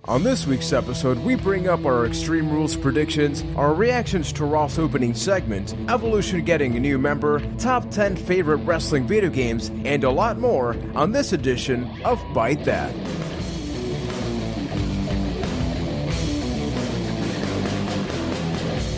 On this week's episode, we bring up our Extreme Rules predictions, our reactions to Raw's opening segment, Evolution getting a new member, top 10 favorite wrestling video games, and a lot more on this edition of Byte That.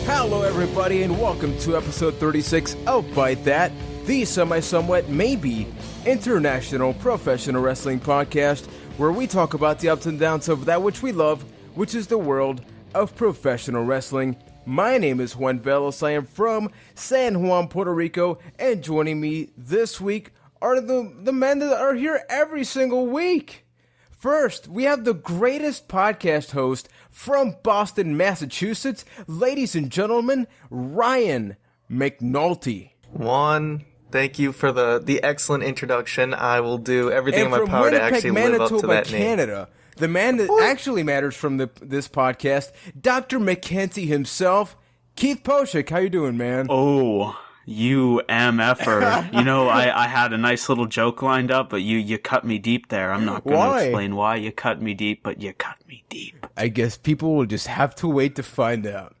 Hello everybody and welcome to episode 36 of Byte That, the semi-somewhat maybe international professional wrestling podcast where we talk about the ups and downs of that which we love, which is the world of professional wrestling. My name is Juan Velos. I am from San Juan, Puerto Rico, and joining me this week are the men that are here every single week. First, we have the greatest podcast host from Boston, Massachusetts, ladies and gentlemen, Ryan McNulty. Juan, thank you for the excellent introduction. I will do everything in my power to actually live up to that Canada, name. The man that actually matters from this podcast, Dr. McKenzie himself, Keith Poshik. How you doing, man? Oh, you MFer. You know, I had a nice little joke lined up, but you cut me deep there. I'm not going to explain why you cut me deep, but you cut me deep. I guess people will just have to wait to find out.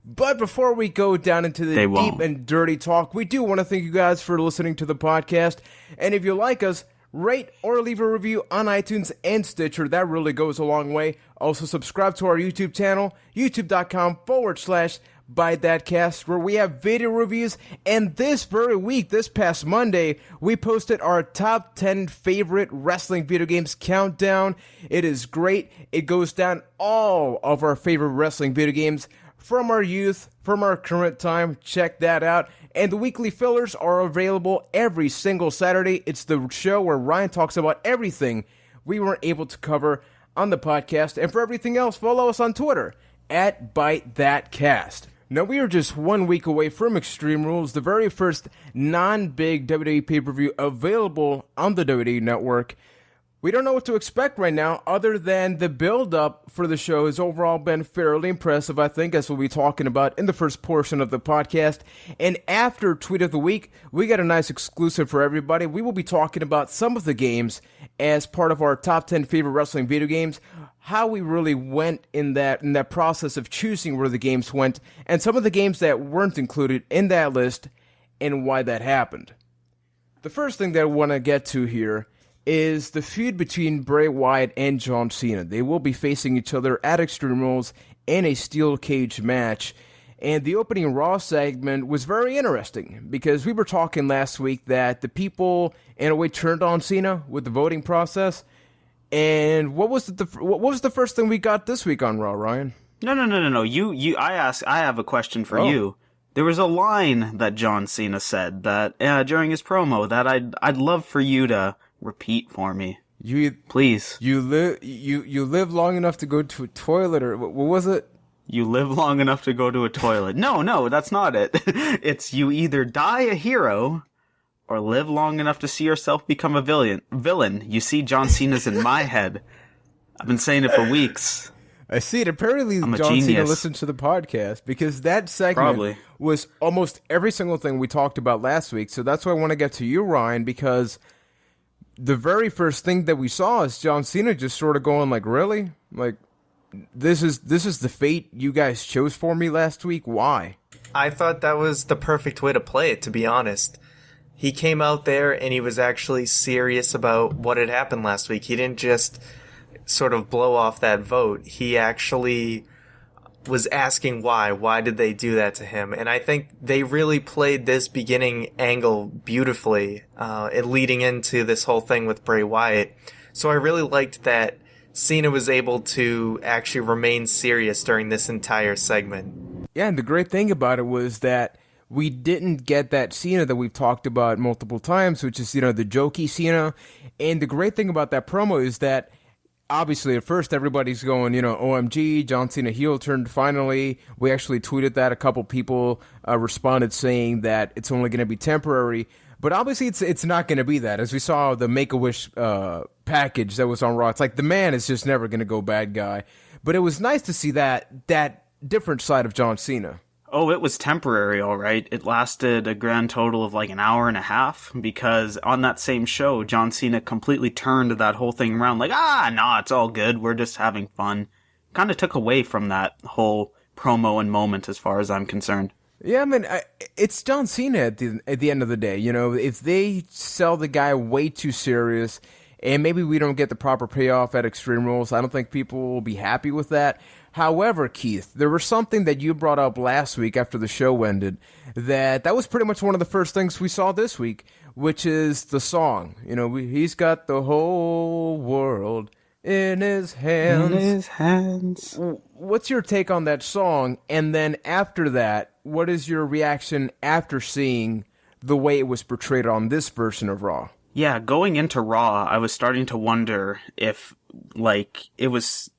But before we go down into the deep and dirty talk, we do want to thank you guys for listening to the podcast. And if you like us, rate or leave a review on iTunes and Stitcher. That really goes a long way. Also, subscribe to our YouTube channel, youtube.com/ByteThatCast, where we have video reviews. And this very week, this past Monday, we posted our top 10 favorite wrestling video games countdown. It is great. It goes down all of our favorite wrestling video games from our youth, from our current time. Check that out. And the weekly fillers are available every single Saturday. It's the show where Ryan talks about everything we weren't able to cover on the podcast. And for everything else, follow us on Twitter at ByteThatCast. Now, we are just 1 week away from Extreme Rules, the very first non-big WWE pay-per-view available on the WWE Network. We don't know what to expect right now, other than the build-up for the show has overall been fairly impressive, I think, as we'll be talking about in the first portion of the podcast. And after Tweet of the Week, we got a nice exclusive for everybody. We will be talking about some of the games as part of our top 10 favorite wrestling video games, how we really went in that process of choosing where the games went, and some of the games that weren't included in that list, and why that happened. The first thing that I want to get to here is the feud between Bray Wyatt and John Cena. They will be facing each other at Extreme Rules in a steel cage match. And the opening Raw segment was very interesting because we were talking last week that the people, in a way, turned on Cena with the voting process. And what was the first thing we got this week on Raw, Ryan? No. I have a question for you. There was a line that John Cena said that during his promo that I'd love for you to repeat for me. Please. You live long enough to go to a toilet, or what was it? You live long enough to go to a toilet. No, that's not it. It's you either die a hero or live long enough to see yourself become a villain. You see, John Cena's in my head. I've been saying it for weeks. I see it. Apparently, John Cena listened to the podcast because that segment was almost every single thing we talked about last week. So that's why I want to get to you, Ryan, because the very first thing that we saw is John Cena just sort of going like, really? Like, this is the fate you guys chose for me last week? Why? I thought that was the perfect way to play it, to be honest. He came out there and he was actually serious about what had happened last week. He didn't just sort of blow off that vote. He actually was asking why. Why did they do that to him? And I think they really played this beginning angle beautifully, leading into this whole thing with Bray Wyatt. So I really liked that Cena was able to actually remain serious during this entire segment. Yeah, and the great thing about it was that we didn't get that Cena that we've talked about multiple times, which is, the jokey Cena. And the great thing about that promo is that obviously, at first, everybody's going, OMG, John Cena heel turned finally. We actually tweeted that. A couple people responded saying that it's only going to be temporary. But obviously, it's not going to be that. As we saw the Make-A-Wish package that was on Raw, it's like the man is just never going to go bad guy. But it was nice to see that different side of John Cena. Oh, it was temporary, all right. It lasted a grand total of like an hour and a half because on that same show, John Cena completely turned that whole thing around like, no, it's all good. We're just having fun. Kind of took away from that whole promo and moment as far as I'm concerned. Yeah, I mean, it's John Cena at the end of the day. You know, if they sell the guy way too serious and maybe we don't get the proper payoff at Extreme Rules, I don't think people will be happy with that. However, Keith, there was something that you brought up last week after the show ended that was pretty much one of the first things we saw this week, which is the song. You know, he's got the whole world in his hands. In his hands. What's your take on that song? And then after that, what is your reaction after seeing the way it was portrayed on this version of Raw? Yeah, going into Raw, I was starting to wonder if, like, it was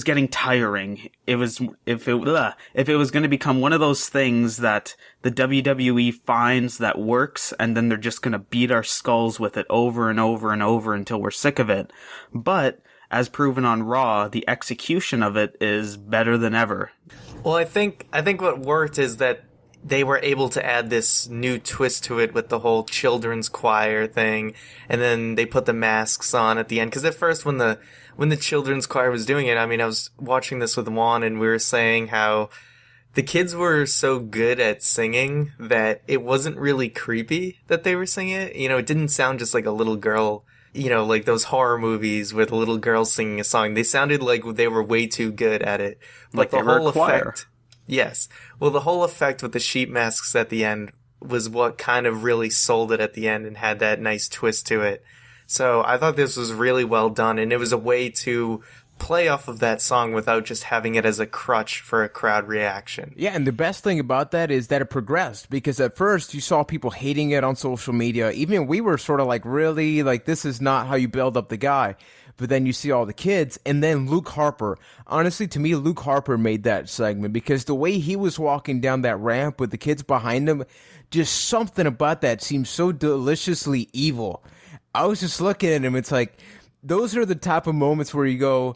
getting tiring. If it was going to become one of those things that the WWE finds that works, and then they're just going to beat our skulls with it over and over and over until we're sick of it. But as proven on Raw, the execution of it is better than ever. Well, I think what worked is that they were able to add this new twist to it with the whole children's choir thing, and then they put the masks on at the end. Because at first, when the children's choir was doing it, I mean, I was watching this with Juan, and we were saying how the kids were so good at singing that it wasn't really creepy that they were singing it. You know, it didn't sound just like a little girl, you know, like those horror movies with a little girl singing a song. They sounded like they were way too good at it. Like the whole effect. Yes. Well, the whole effect with the sheep masks at the end was what kind of really sold it at the end and had that nice twist to it. So I thought this was really well done, and it was a way to play off of that song without just having it as a crutch for a crowd reaction. Yeah, and the best thing about that is that it progressed, because at first you saw people hating it on social media. Even we were sort of like, really? Like, this is not how you build up the guy. But then you see all the kids, and then Luke Harper. Honestly, to me, Luke Harper made that segment, because the way he was walking down that ramp with the kids behind him, just something about that seemed so deliciously evil. I was just looking at him, it's like, those are the type of moments where you go,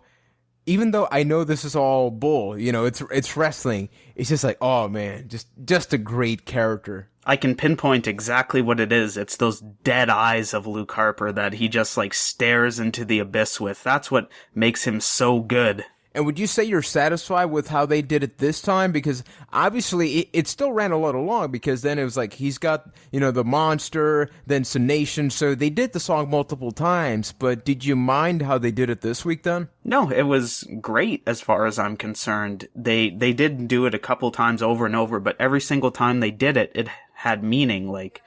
even though I know this is all bull, you know, it's wrestling, it's just like, oh man, just a great character. I can pinpoint exactly what it is. It's those dead eyes of Luke Harper that he just like stares into the abyss with. That's what makes him so good. And would you say you're satisfied with how they did it this time? Because obviously it still ran a little long, because then it was like he's got, you know, the monster, then Sonation. So they did the song multiple times. But did you mind how they did it this week then? No, it was great as far as I'm concerned. They did do it a couple times over and over, but every single time they did it, it had meaning. Like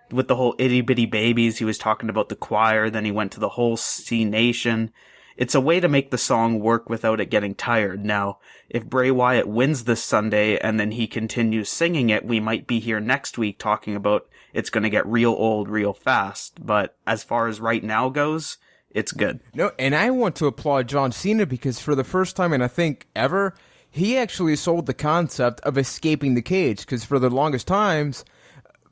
with the whole Itty Bitty Babies, he was talking about the choir, then he went to the whole C Nation. It's a way to make the song work without it getting tired. Now, if Bray Wyatt wins this Sunday and then he continues singing it, we might be here next week talking about it's going to get real old real fast. But as far as right now goes, it's good. No, and I want to applaud John Cena, because for the first time, and I think ever, he actually sold the concept of escaping the cage, because for the longest times,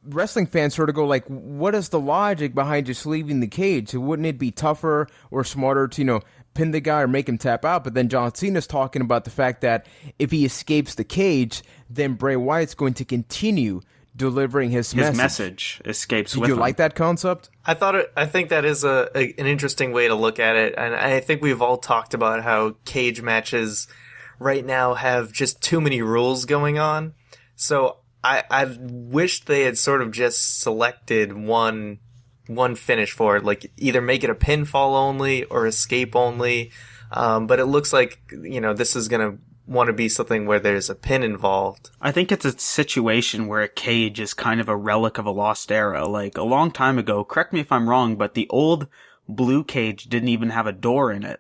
wrestling fans sort of go like, what is the logic behind just leaving the cage? Wouldn't it be tougher or smarter to, you know, pin the guy or make him tap out? But then John Cena's talking about the fact that if he escapes the cage, then Bray Wyatt's going to continue delivering his message. His message escapes with him. Did you like that concept? I think that is an interesting way to look at it, and I think we've all talked about how cage matches right now have just too many rules going on. So I wish they had sort of just selected one finish for it, like either make it a pinfall only or escape only. But it looks like, you know, this is going to want to be something where there's a pin involved. I think it's a situation where a cage is kind of a relic of a lost era. Like a long time ago, correct me if I'm wrong, but the old blue cage didn't even have a door in it.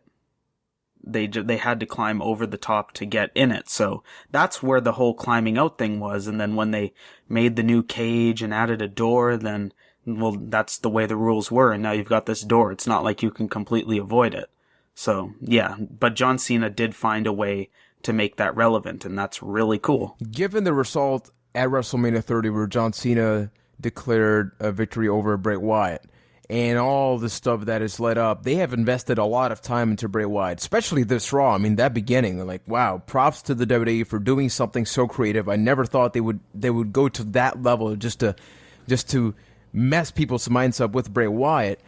They had to climb over the top to get in it. So that's where the whole climbing out thing was. And then when they made the new cage and added a door, then, well, that's the way the rules were. And now you've got this door. It's not like you can completely avoid it. So yeah, but John Cena did find a way to make that relevant, and that's really cool. Given the result at WrestleMania 30 where John Cena declared a victory over Bray Wyatt, and all the stuff that has led up, they have invested a lot of time into Bray Wyatt, especially this Raw. I mean, that beginning, like, wow, props to the WWE for doing something so creative. I never thought they would go to that level just to mess people's minds up with Bray Wyatt.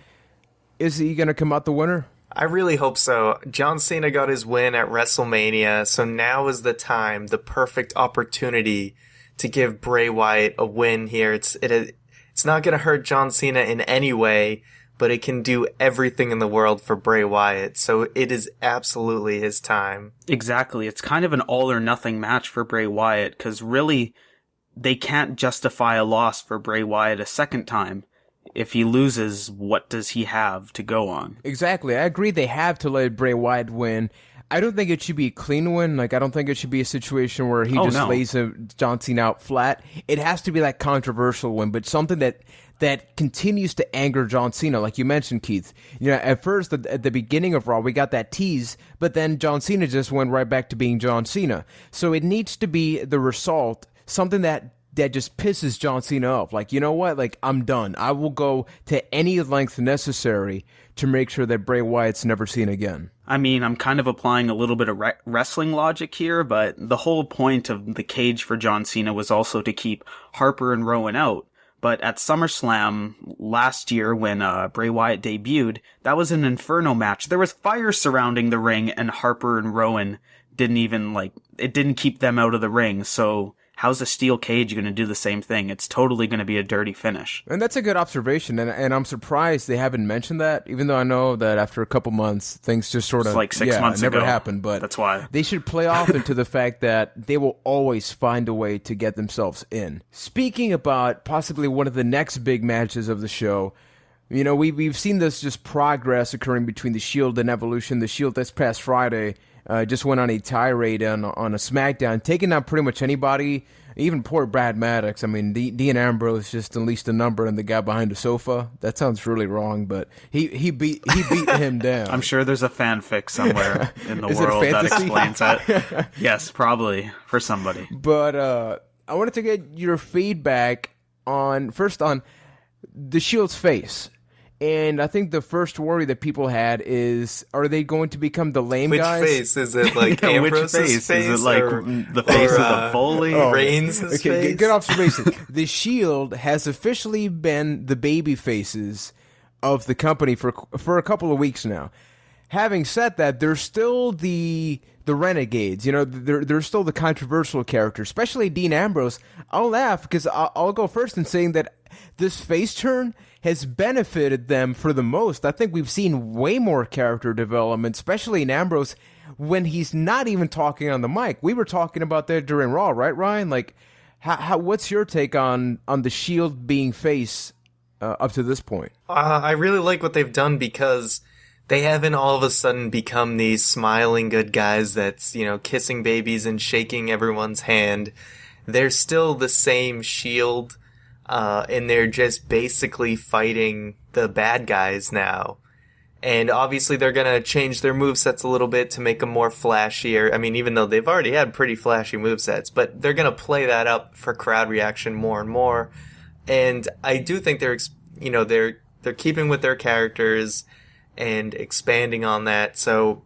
Is he going to come out the winner? I really hope so. John Cena got his win at WrestleMania, so now is the time, the perfect opportunity to give Bray Wyatt a win here. It's not going to hurt John Cena in any way, but it can do everything in the world for Bray Wyatt. So it is absolutely his time. Exactly. It's kind of an all or nothing match for Bray Wyatt, because really, they can't justify a loss for Bray Wyatt a second time. If he loses, what does he have to go on? Exactly. I agree they have to let Bray Wyatt win. I don't think it should be a clean win. Like, I don't think it should be a situation where he lays John Cena out flat. It has to be that controversial win, but something that continues to anger John Cena, like you mentioned, Keith. You know, at first, at the beginning of Raw, we got that tease, but then John Cena just went right back to being John Cena. So it needs to be the result, something that just pisses John Cena off. Like, you know what? Like, I'm done. I will go to any length necessary to make sure that Bray Wyatt's never seen again. I mean, I'm kind of applying a little bit of wrestling logic here, but the whole point of the cage for John Cena was also to keep Harper and Rowan out. But at SummerSlam last year, when Bray Wyatt debuted, that was an Inferno match. There was fire surrounding the ring, and Harper and Rowan didn't keep them out of the ring, so how's a steel cage going to do the same thing? It's totally going to be a dirty finish. And that's a good observation, and I'm surprised they haven't mentioned that, even though I know that after a couple months, things just sort of, like 6 months never ago. happened, but that's why. They should play off into the fact that they will always find a way to get themselves in. Speaking about possibly one of the next big matches of the show, you know, we've seen this just progress occurring between the Shield and Evolution. The Shield this past Friday just went on a tirade on a SmackDown, taking down pretty much anybody, even poor Brad Maddox. I mean, Dean Ambrose just unleashed a number on the guy behind the sofa. That sounds really wrong, but he beat him down. I'm sure there's a fanfic somewhere in the world that explains that. Yes, probably, for somebody. But I wanted to get your feedback on the Shield's face. And I think the first worry that people had is, are they going to become the lame guys? Which face? Is it like Ambrose's face? Is it like the face of the Foley? Reigns' face? Good observation. The Shield has officially been the baby faces of the company for a couple of weeks now. Having said that, they're still the renegades. You know, they're still the controversial characters, especially Dean Ambrose. I'll laugh because I'll go first in saying that this face turn has benefited them for the most. I think we've seen way more character development, especially in Ambrose, when he's not even talking on the mic. We were talking about that during Raw, right, Ryan? Like, what's your take on the Shield being face up to this point? I really like what they've done because they haven't all of a sudden become these smiling good guys that's, you know, kissing babies and shaking everyone's hand. They're still the same Shield, and they're just basically fighting the bad guys now. And obviously they're going to change their movesets a little bit to make them more flashier. I mean, even though they've already had pretty flashy movesets, but they're going to play that up for crowd reaction more and more. And I do think they're keeping with their characters and expanding on that. So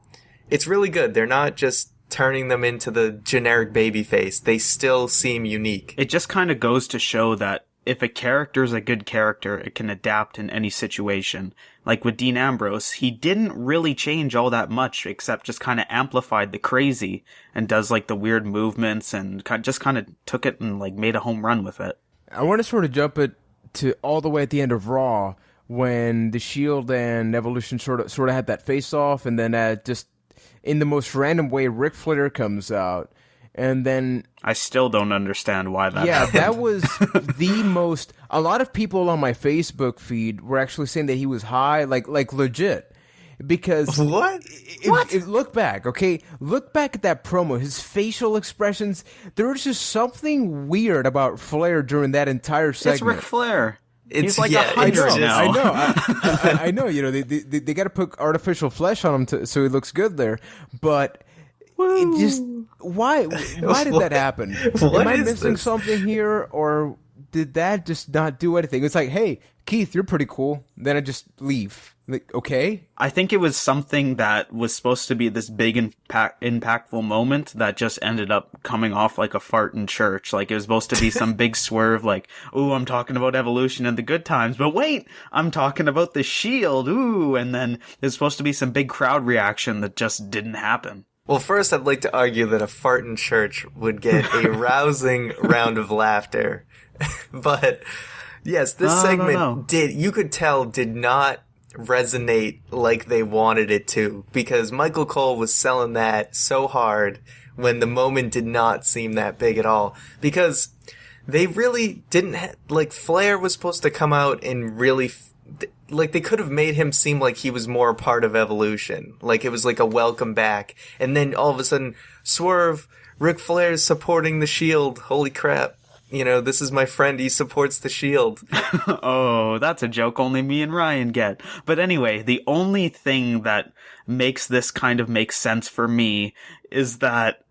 it's really good. They're not just turning them into the generic babyface. They still seem unique. It just kind of goes to show that if a character is a good character, it can adapt in any situation. Like with Dean Ambrose, he didn't really change all that much, except just kind of amplified the crazy and does like the weird movements and just kind of took it and like made a home run with it. I want to sort of jump it to all the way at the end of Raw when the Shield and Evolution sort of had that face off, and then just in the most random way, Ric Flair comes out. And then I still don't understand why that happened. Yeah, that was the most. A lot of people on my Facebook feed were actually saying that he was high, like legit. Because what? Look back, okay? Look back at that promo. His facial expressions. There was just something weird about Flair during that entire segment. It's Ric Flair. He's like 100 now. I know. I know. You know, they got to put artificial flesh on him so he looks good there, but. It just why did that happen? Am I missing something here, or did that just not do anything? It's like, hey, Keith, you're pretty cool. Then I just leave. Like, okay? I think it was something that was supposed to be this big impactful moment that just ended up coming off like a fart in church. Like, it was supposed to be some big swerve, like, ooh, I'm talking about Evolution and the good times, but wait, I'm talking about the Shield, ooh, and then there's supposed to be some big crowd reaction that just didn't happen. Well, first, I'd like to argue that a fart in church would get a rousing round of laughter. But, yes, this segment you could tell, did not resonate like they wanted it to, because Michael Cole was selling that so hard when the moment did not seem that big at all. Because they really didn't like, Flair was supposed to come out and really like, they could have made him seem like he was more a part of Evolution, like it was like a welcome back, and then all of a sudden, Swerve, Ric Flair's supporting the Shield, holy crap. You know, this is my friend, he supports the Shield. Oh, that's a joke only me and Ryan get. But anyway, the only thing that makes this kind of make sense for me is that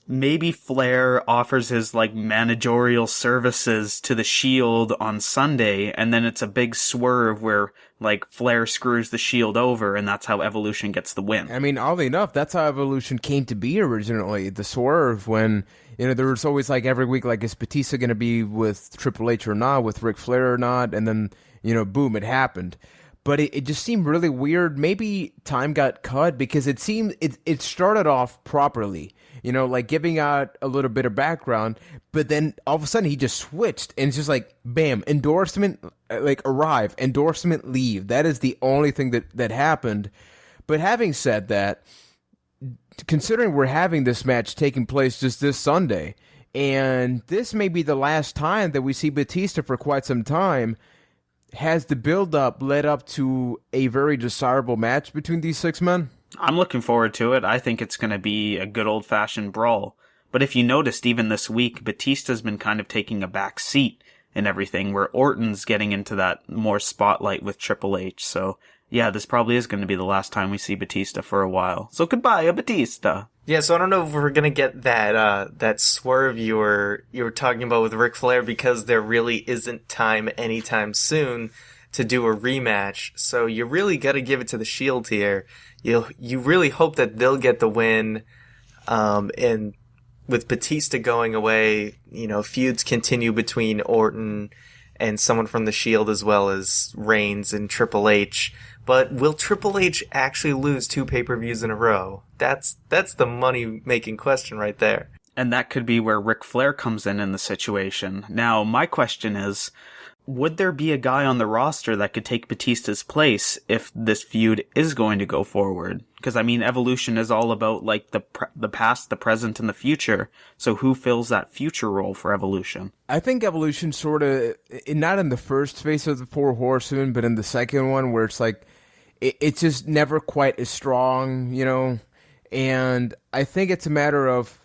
maybe Flair offers his, like, managerial services to the Shield on Sunday, and then it's a big swerve where, like, Flair screws the Shield over, and that's how Evolution gets the win. I mean, oddly enough, that's how Evolution came to be originally. The swerve when, you know, there was always, like, every week, like, is Batista going to be with Triple H or not, with Ric Flair or not? And then, you know, boom, it happened. But it just seemed really weird. Maybe time got cut because it seemed it started off properly, you know, like giving out a little bit of background, but then all of a sudden he just switched and it's just like, bam, endorsement, like arrive, endorsement leave. That is the only thing that happened. But having said that, considering we're having this match taking place just this Sunday, and this may be the last time that we see Batista for quite some time, has the build-up led up to a very desirable match between these six men? I'm looking forward to it. I think it's going to be a good old-fashioned brawl. But if you noticed, even this week, Batista's been kind of taking a back seat in everything, where Orton's getting into that more spotlight with Triple H. So, yeah, this probably is going to be the last time we see Batista for a while. So goodbye, Batista. Yeah, so I don't know if we're gonna get that swerve you were talking about with Ric Flair, because there really isn't time anytime soon to do a rematch. So you really got to give it to the Shield here. You really hope that they'll get the win, and with Batista going away, you know, feuds continue between Orton and someone from the Shield, as well as Reigns and Triple H. But will Triple H actually lose 2 pay-per-views in a row? That's the money-making question right there. And that could be where Ric Flair comes in the situation. Now, my question is, would there be a guy on the roster that could take Batista's place if this feud is going to go forward? Because, I mean, Evolution is all about, like, the past, the present, and the future. So who fills that future role for Evolution? I think Evolution sort of, not in the first phase of the Four Horsemen, but in the second one, where it's like, it's just never quite as strong, you know? And I think it's a matter of,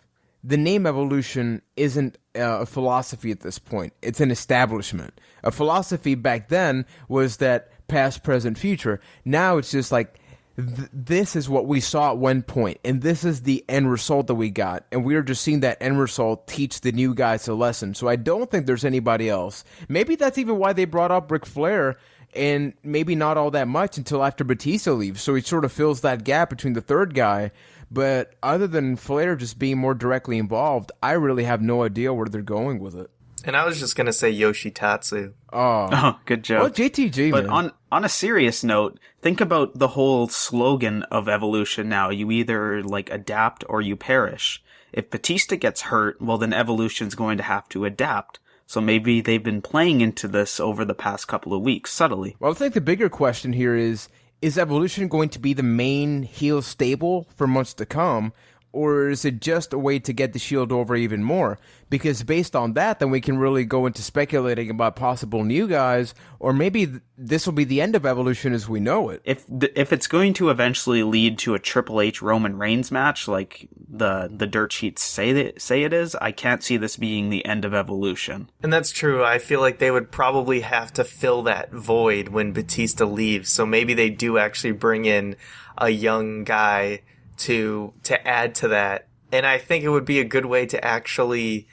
the name Evolution isn't a philosophy at this point. It's an establishment. A philosophy back then was that past, present, future. Now it's just like, this is what we saw at one point, and this is the end result that we got. And we are just seeing that end result teach the new guys a lesson. So I don't think there's anybody else. Maybe that's even why they brought up Ric Flair, and maybe not all that much until after Batista leaves. So he sort of fills that gap between the third guy. But other than Flair just being more directly involved, I really have no idea where they're going with it. And I was just going to say Yoshitatsu. Oh, good joke. Well, JTG, but man. on a serious note, think about the whole slogan of Evolution now. You either, like, adapt or you perish. If Batista gets hurt, well, then Evolution's going to have to adapt. So maybe they've been playing into this over the past couple of weeks, subtly. Well, I think the bigger question here is Evolution going to be the main heel stable for months to come, or is it just a way to get the Shield over even more? Because based on that, then we can really go into speculating about possible new guys, or maybe this will be the end of Evolution as we know it. If it's going to eventually lead to a Triple H Roman Reigns match, like the dirt sheets say it is, I can't see this being the end of Evolution. And that's true. I feel like they would probably have to fill that void when Batista leaves. So maybe they do actually bring in a young guy to add to that. And I think it would be a good way to actually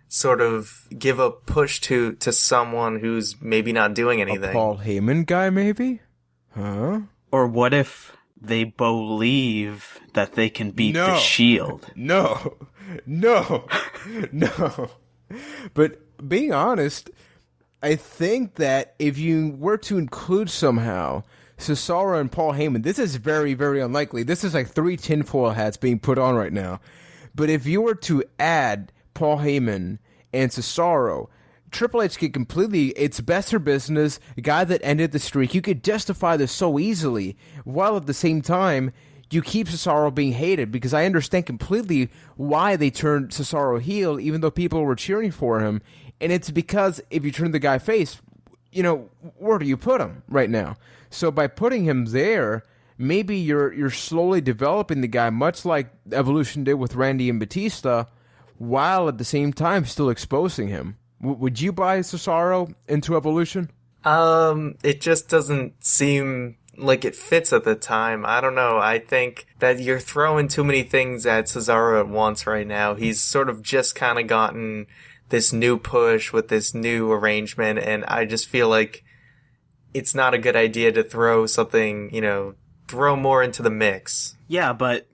sort of give a push to someone who's maybe not doing anything. A Paul Heyman guy, maybe? Huh? Or what if they believe that they can beat the Shield? No. But being honest, I think that if you were to include somehow Cesaro and Paul Heyman, this is very, very unlikely. This is like 3 tinfoil hats being put on right now. But if you were to add Paul Heyman and Cesaro, Triple H could completely, it's best for business, a guy that ended the streak. You could justify this so easily, while at the same time, you keep Cesaro being hated, because I understand completely why they turned Cesaro heel, even though people were cheering for him. And it's because if you turn the guy face, where do you put him right now? So by putting him there, maybe you're slowly developing the guy, much like Evolution did with Randy and Batista, while at the same time still exposing him. Would you buy Cesaro into Evolution? It just doesn't seem like it fits at the time. I don't know. I think that you're throwing too many things at Cesaro at once right now. He's sort of just kind of gotten this new push with this new arrangement, and I just feel like it's not a good idea to throw something, throw more into the mix. Yeah, but,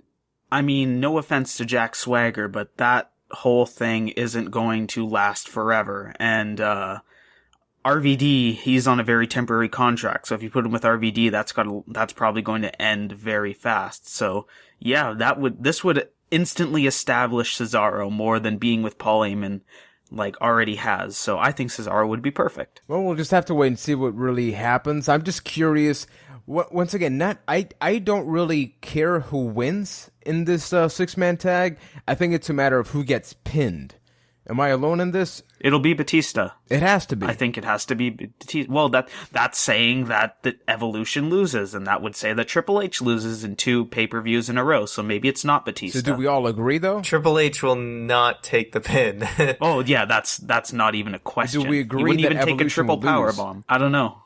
I mean, no offense to Jack Swagger, but that whole thing isn't going to last forever. And RVD, he's on a very temporary contract, so if you put him with RVD, that's probably going to end very fast. So yeah, this would instantly establish Cesaro more than being with Paul Heyman already has. So I think Cesaro would be perfect. Well, we'll just have to wait and see what really happens. I'm just curious. Once again, I don't really care who wins in this 6-man tag. I think it's a matter of who gets pinned. Am I alone in this? It'll be Batista. It has to be. I think it has to be Batista. Well, that's saying that the Evolution loses, and that would say that Triple H loses in 2 pay-per-views in a row, so maybe it's not Batista. So do we all agree, though? Triple H will not take the pin. Oh, yeah, that's not even a question. Do we agree he wouldn't that even take a triple powerbomb. I don't know.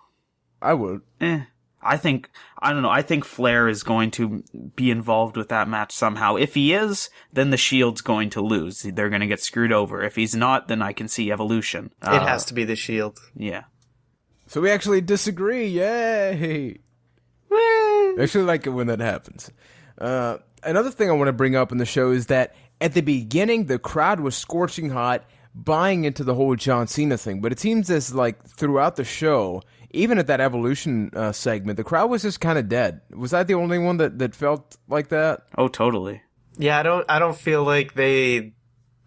I would. I don't know. I think Flair is going to be involved with that match somehow. If he is, then the Shield's going to lose. They're going to get screwed over. If he's not, then I can see Evolution. It has to be the Shield. Yeah. So we actually disagree. Yay! I actually like it when that happens. Another thing I want to bring up in the show is that at the beginning, the crowd was scorching hot, buying into the whole John Cena thing. But it seems as throughout the show, even at that Evolution segment, the crowd was just kind of dead. Was I the only one that felt like that? Oh, totally. Yeah, I don't feel like they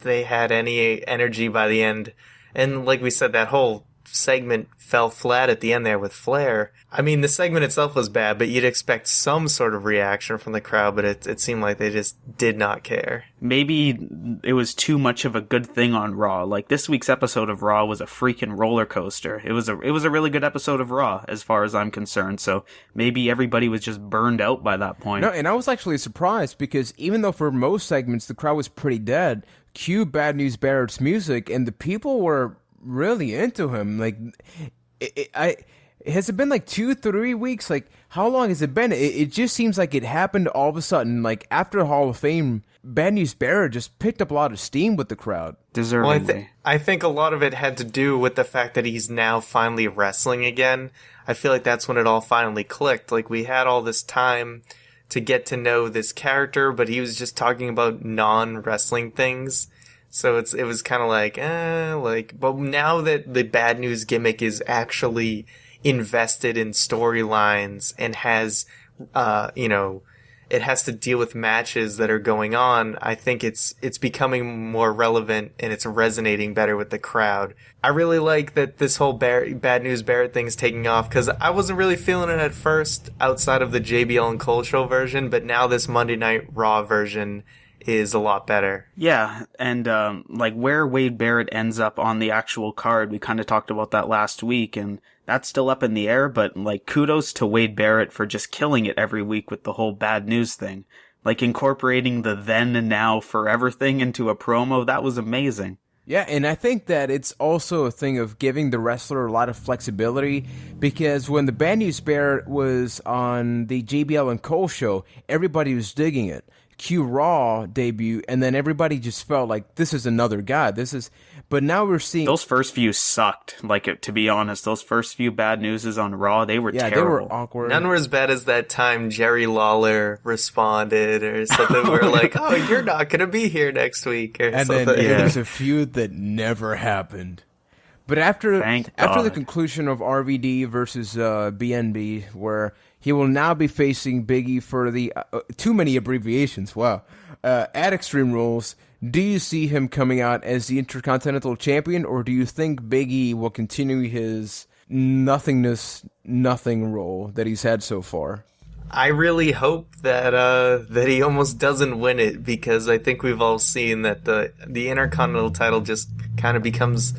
had any energy by the end. And like we said, that whole segment fell flat at the end there with Flair. I mean, the segment itself was bad, but you'd expect some sort of reaction from the crowd, but it seemed like they just did not care. Maybe it was too much of a good thing on Raw. This week's episode of Raw was a freaking roller coaster. It was a really good episode of Raw, as far as I'm concerned, so maybe everybody was just burned out by that point. No, and I was actually surprised, because even though for most segments the crowd was pretty dead, cue Bad News Barrett's music, and the people were really into him. Has it been 2-3 weeks? How long has it been? It just seems like it happened all of a sudden. After Hall of Fame, Bad News Barrett just picked up a lot of steam with the crowd. Deservingly. Well, I think a lot of it had to do with the fact that he's now finally wrestling again. I feel like that's when it all finally clicked. We had all this time to get to know this character, but he was just talking about non-wrestling things. So it was kind of but now that the Bad News gimmick is actually invested in storylines and has, it has to deal with matches that are going on, I think it's becoming more relevant and it's resonating better with the crowd. I really like that this whole Bad News Barrett thing is taking off, because I wasn't really feeling it at first outside of the JBL and Cole show version, but now this Monday Night Raw version is a lot better. Yeah, and where Wade Barrett ends up on the actual card, we kind of talked about that last week, and that's still up in the air, but kudos to Wade Barrett for just killing it every week with the whole Bad News thing. Incorporating the then and now forever thing into a promo, that was amazing. Yeah, and I think that it's also a thing of giving the wrestler a lot of flexibility, because when the Bad News Barrett was on the JBL and Cole show, everybody was digging it. Q Raw debut, and then everybody just felt like this is another guy. But now we're seeing those first few sucked. Like, to be honest, those first few bad newses on Raw, they were terrible. They were awkward. None were as bad as that time Jerry Lawler responded or something. We're like, oh, you're not going to be here next week or and something. then there's a feud that never happened. But after the conclusion of RVD versus BNB, where he will now be facing Big E for the too many abbreviations. Wow. At Extreme Rules, do you see him coming out as the Intercontinental Champion, or do you think Big E will continue his nothing role that he's had so far? I really hope that he almost doesn't win it, because I think we've all seen that the Intercontinental title just kind of becomes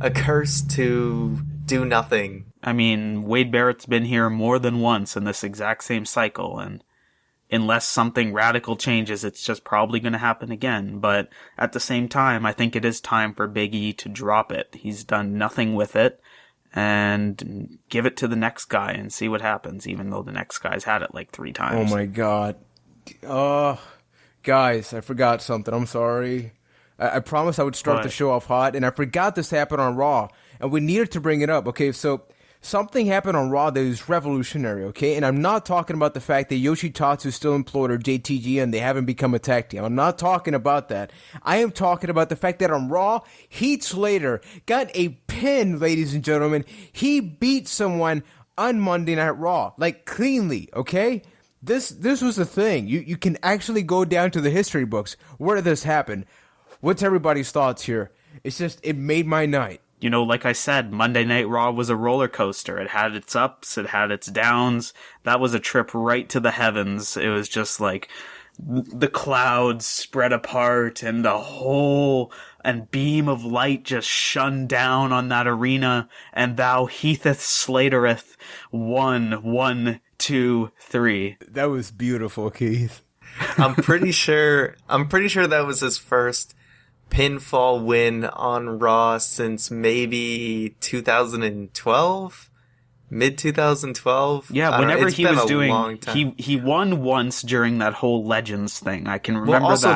a curse to do nothing. I mean, Wade Barrett's been here more than once in this exact same cycle, and unless something radical changes, it's just probably going to happen again. But at the same time, I think it is time for Big E to drop it. He's done nothing with it, and give it to the next guy and see what happens, even though the next guy's had it like 3 times. Oh my god. Guys, I forgot something. I'm sorry. I promised I would start the show off hot, and I forgot this happened on Raw, and we needed to bring it up. Okay, so something happened on Raw that was revolutionary, okay? And I'm not talking about the fact that Yoshitatsu is still employed, or JTG, and they haven't become a tag team. I'm not talking about that. I am talking about the fact that on Raw, Heath Slater got a pin, ladies and gentlemen. He beat someone on Monday Night Raw, like cleanly, okay? This was a thing. You can actually go down to the history books where this happened. What's everybody's thoughts here? It's just, it made my night. You know, like I said, Monday Night Raw was a roller coaster. It had its ups, it had its downs. That was a trip right to the heavens. It was just like the clouds spread apart and the whole and beam of light just shone down on that arena, and thou Heatheth Slatereth won 1, 2, 3. That was beautiful, Keith. I'm pretty sure that was his first pinfall win on Raw since maybe 2012, mid 2012. Yeah, whenever he was doing, he won once during that whole Legends thing. I can remember that. Well, also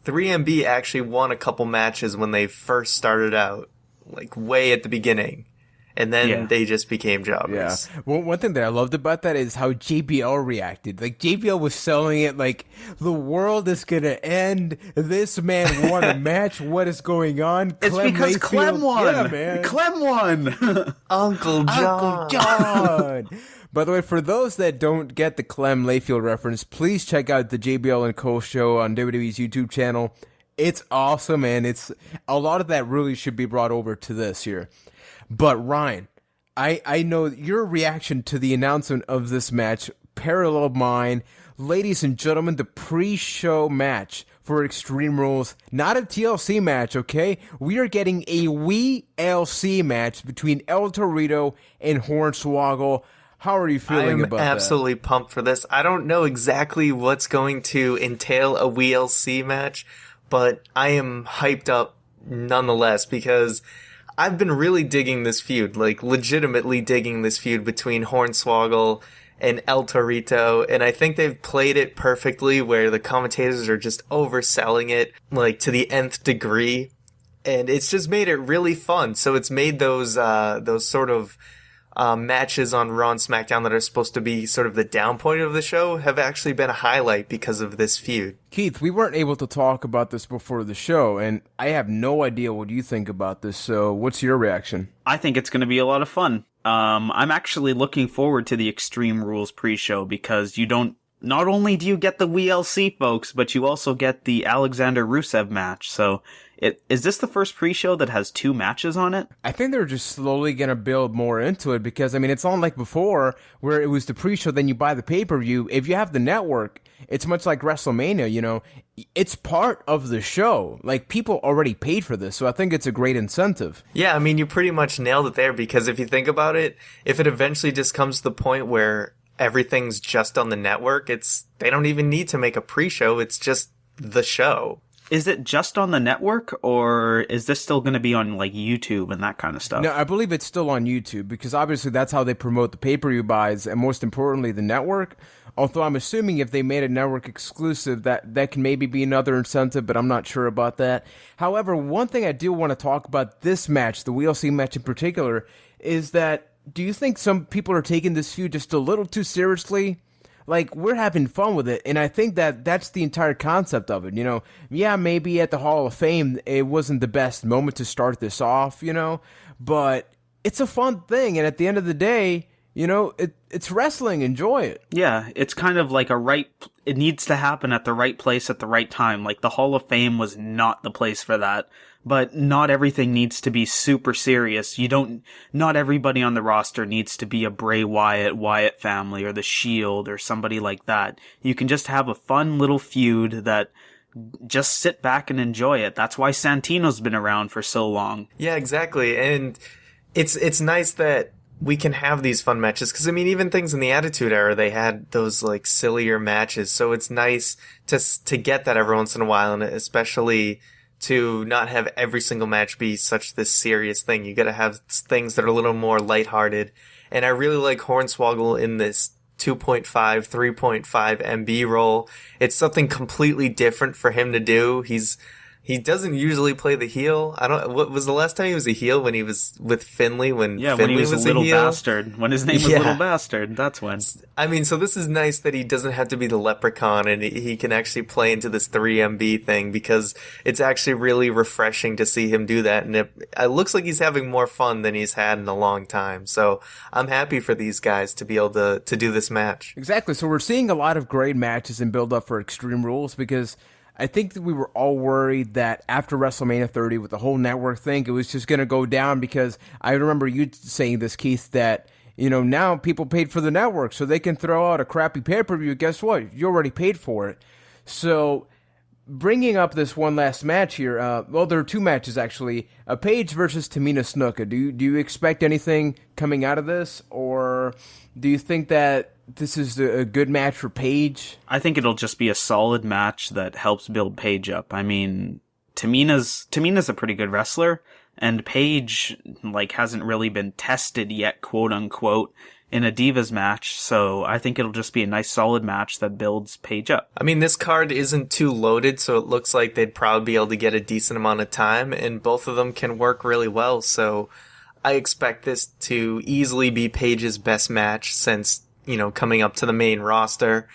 3MB actually won a couple matches when they first started out, like way at the beginning. And then they just became jobbers. Yeah. Well, one thing that I loved about that is how JBL reacted. Like, JBL was selling it like, the world is going to end. This man won a match. What is going on? It's because Clem won. Yeah, man. Clem won. Uncle John. By the way, for those that don't get the Clem Layfield reference, please check out the JBL and Cole show on WWE's YouTube channel. It's awesome, and it's a lot of that really should be brought over to this here. But Ryan, I know your reaction to the announcement of this match paralleled mine. Ladies and gentlemen, the pre-show match for Extreme Rules, not a TLC match, okay? We are getting a WeELC match between El Torito and Hornswoggle. How are you feeling about that? I'm absolutely pumped for this. I don't know exactly what's going to entail a WeELC match, but I am hyped up nonetheless, because I've been really digging this feud, like legitimately digging this feud between Hornswoggle and El Torito, and I think they've played it perfectly where the commentators are just overselling it like to the nth degree, and it's just made it really fun. So it's made those sort of matches on Raw and SmackDown that are supposed to be sort of the down point of the show have actually been a highlight because of this feud. Keith, we weren't able to talk about this before the show, and I have no idea what you think about this, so what's your reaction? I think it's going to be a lot of fun. I'm actually looking forward to the Extreme Rules pre-show, because not only do you get the WeELC folks, but you also get the Alexander Rusev match, so is this the first pre-show that has 2 matches on it? I think they're just slowly going to build more into it, because, I mean, it's not like before where it was the pre-show, then you buy the pay-per-view. If you have the network, it's much like WrestleMania, you know. It's part of the show. Like, people already paid for this, so I think it's a great incentive. Yeah, I mean, you pretty much nailed it there, because if you think about it, if it eventually just comes to the point where everything's just on the network, they don't even need to make a pre-show, it's just the show. Is it just on the network, or is this still going to be on like YouTube and that kind of stuff? No, I believe it's still on YouTube, because obviously that's how they promote the pay-per-view buys, and most importantly, the network. Although I'm assuming if they made a network exclusive, that can maybe be another incentive, but I'm not sure about that. However, one thing I do want to talk about this match, the WeELC match in particular, is that do you think some people are taking this feud just a little too seriously? Like, we're having fun with it, and I think that's the entire concept of it, Yeah, maybe at the Hall of Fame, it wasn't the best moment to start this off, but it's a fun thing, and at the end of the day, it's wrestling. Enjoy it. Yeah, it's kind of like it needs to happen at the right place at the right time. Like, the Hall of Fame was not the place for that. But not everything needs to be super serious. Not everybody on the roster needs to be a Bray Wyatt family, or the Shield, or somebody like that. You can just have a fun little feud that just sit back and enjoy it. That's why Santino's been around for so long. Yeah, exactly. And it's nice that we can have these fun matches, because even things in the Attitude Era, they had those like sillier matches. So it's nice to get that every once in a while, and especially to not have every single match be such this serious thing. You gotta have things that are a little more lighthearted. And I really like Hornswoggle in this 2.5, 3.5 MB role. It's something completely different for him to do. He doesn't usually play the heel. What was the last time he was a heel? When he was with Finley, when Finley was a Little Bastard. When his name was Little Bastard, that's when. So this is nice that he doesn't have to be the leprechaun, and he can actually play into this 3MB thing, because it's actually really refreshing to see him do that, and it looks like he's having more fun than he's had in a long time. So I'm happy for these guys to be able to do this match. Exactly. So we're seeing a lot of great matches and build up for Extreme Rules, because I think that we were all worried that after WrestleMania 30 with the whole network thing, it was just going to go down, because I remember you saying this, Keith, that, now people paid for the network, so they can throw out a crappy pay-per-view. Guess what? You already paid for it. So bringing up this one last match here, there are two matches, actually. Paige versus Tamina Snuka. Do you expect anything coming out of this, or do you think that this is a good match for Paige? I think it'll just be a solid match that helps build Paige up. Tamina's a pretty good wrestler, and Paige hasn't really been tested yet, quote unquote, in a Divas match. So I think it'll just be a nice solid match that builds Paige up. This card isn't too loaded, so it looks like they'd probably be able to get a decent amount of time, and both of them can work really well. So I expect this to easily be Paige's best match since coming up to the main roster.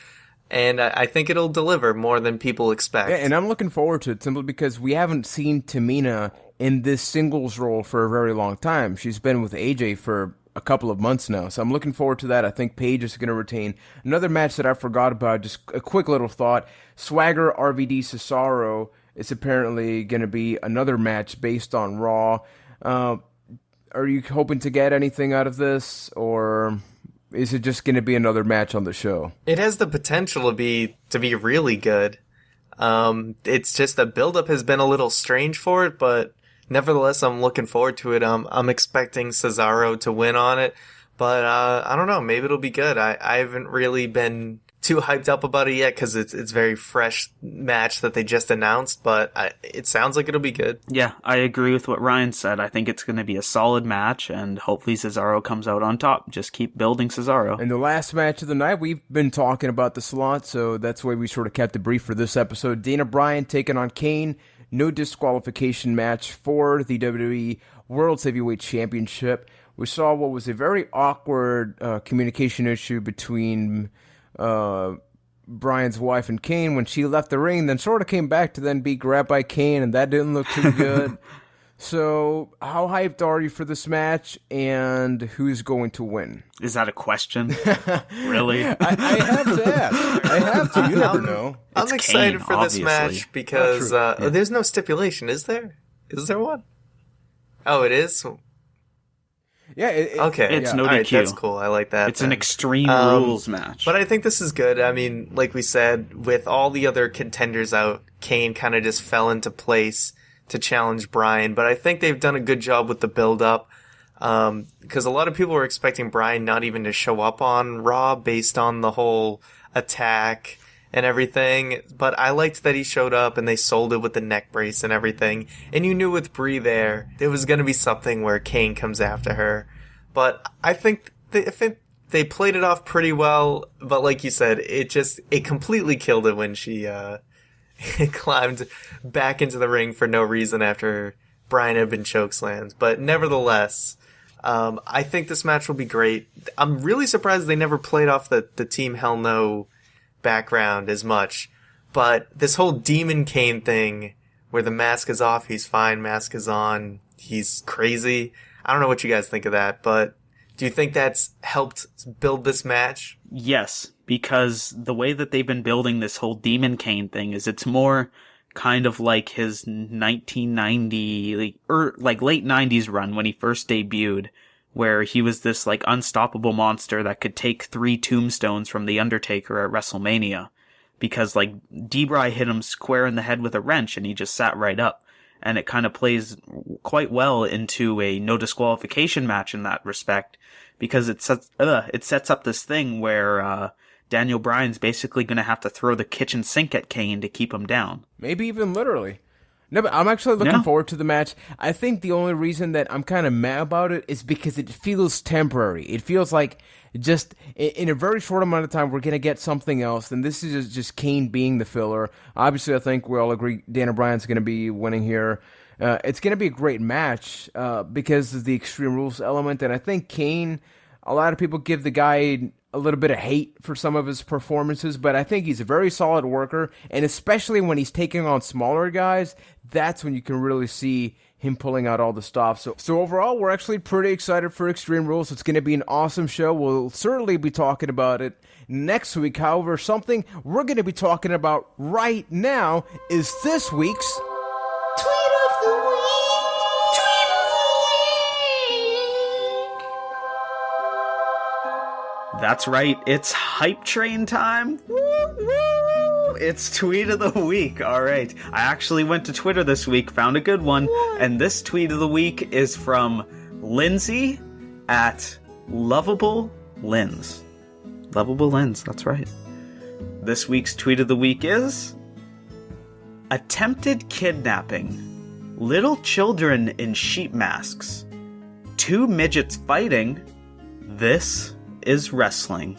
And I think it'll deliver more than people expect. Yeah, and I'm looking forward to it simply because we haven't seen Tamina in this singles role for a very long time. She's been with AJ for a couple of months now, so I'm looking forward to that. I think Paige is going to retain. Another match that I forgot about, just a quick little thought, Swagger RVD Cesaro is apparently going to be another match based on Raw. Are you hoping to get anything out of this, or is it just going to be another match on the show? It has the potential to be really good. It's just the build-up has been a little strange for it, but nevertheless, I'm looking forward to it. I'm expecting Cesaro to win on it, but I don't know. Maybe it'll be good. I haven't really been too hyped up about it yet because it's very fresh match that they just announced, but it sounds like it'll be good. Yeah, I agree with what Ryan said. I think it's going to be a solid match, and hopefully Cesaro comes out on top. Just keep building Cesaro. And the last match of the night, we've been talking about this a lot, so that's why we sort of kept it brief for this episode. Bryan taking on Kane. No disqualification match for the WWE World Heavyweight Championship. We saw what was a very awkward communication issue between Bryan's wife and Kane when she left the ring, then sort of came back to then be grabbed by Kane, and that didn't look too good. So, how hyped are you for this match, and who's going to win? Is that a question? Really? I have to ask. I have to. You never know. I'm excited for this match because there's no stipulation, is there? Is there one? Oh, it is? Yeah. Okay. It's no DQ. Right, that's cool. I like that. It's an Extreme Rules match. But I think this is good. I mean, like we said, with all the other contenders out, Kane kind of just fell into place to challenge Bryan. But I think they've done a good job with the build-up. Because a lot of people were expecting Bryan not even to show up on Raw based on the whole attack and everything. But I liked that he showed up and they sold it with the neck brace and everything. And you knew with Bray there was going to be something where Kane comes after her. But I think if they played it off pretty well, but like you said, it completely killed it when she climbed back into the ring for no reason after Bryan had been chokeslammed. But nevertheless, I think this match will be great. I'm really surprised they never played off the Team Hell No background as much. But this whole Demon Kane thing, where the mask is off, he's fine, mask is on, he's crazy. I don't know what you guys think of that, but do you think that's helped build this match? Yes, because the way that they've been building this whole Demon Kane thing is it's more kind of like his 1990, like late 90s run when he first debuted, where he was this like unstoppable monster that could take 3 tombstones from The Undertaker at WrestleMania. Because like Bray hit him square in the head with a wrench and he just sat right up. And it kind of plays quite well into a no disqualification match in that respect, because it sets up this thing where Daniel Bryan's basically going to have to throw the kitchen sink at Kane to keep him down. Maybe even literally. No, but I'm actually looking forward to the match. I think the only reason that I'm kind of mad about it is because it feels temporary. It feels like just in a very short amount of time, we're going to get something else. And this is just Kane being the filler. Obviously, I think we all agree Daniel Bryan's going to be winning here. It's going to be a great match because of the Extreme Rules element. And I think Kane, a lot of people give the guy a little bit of hate for some of his performances, but I think he's a very solid worker. And especially when he's taking on smaller guys, that's when you can really see him pulling out all the stops. So overall, we're actually pretty excited for Extreme Rules. It's going to be an awesome show. We'll certainly be talking about it next week. However, something we're going to be talking about right now is this week's Tweet of the Week. Tweet of the Week. That's right, it's Hype Train time. Woo, woo. It's Tweet of the Week. All right. I actually went to Twitter this week, found a good one, and this Tweet of the Week is from Lindsay at Lovable Lens. Lovable Lens, that's right. This week's Tweet of the Week is attempted kidnapping, little children in sheep masks, 2 midgets fighting, this is wrestling.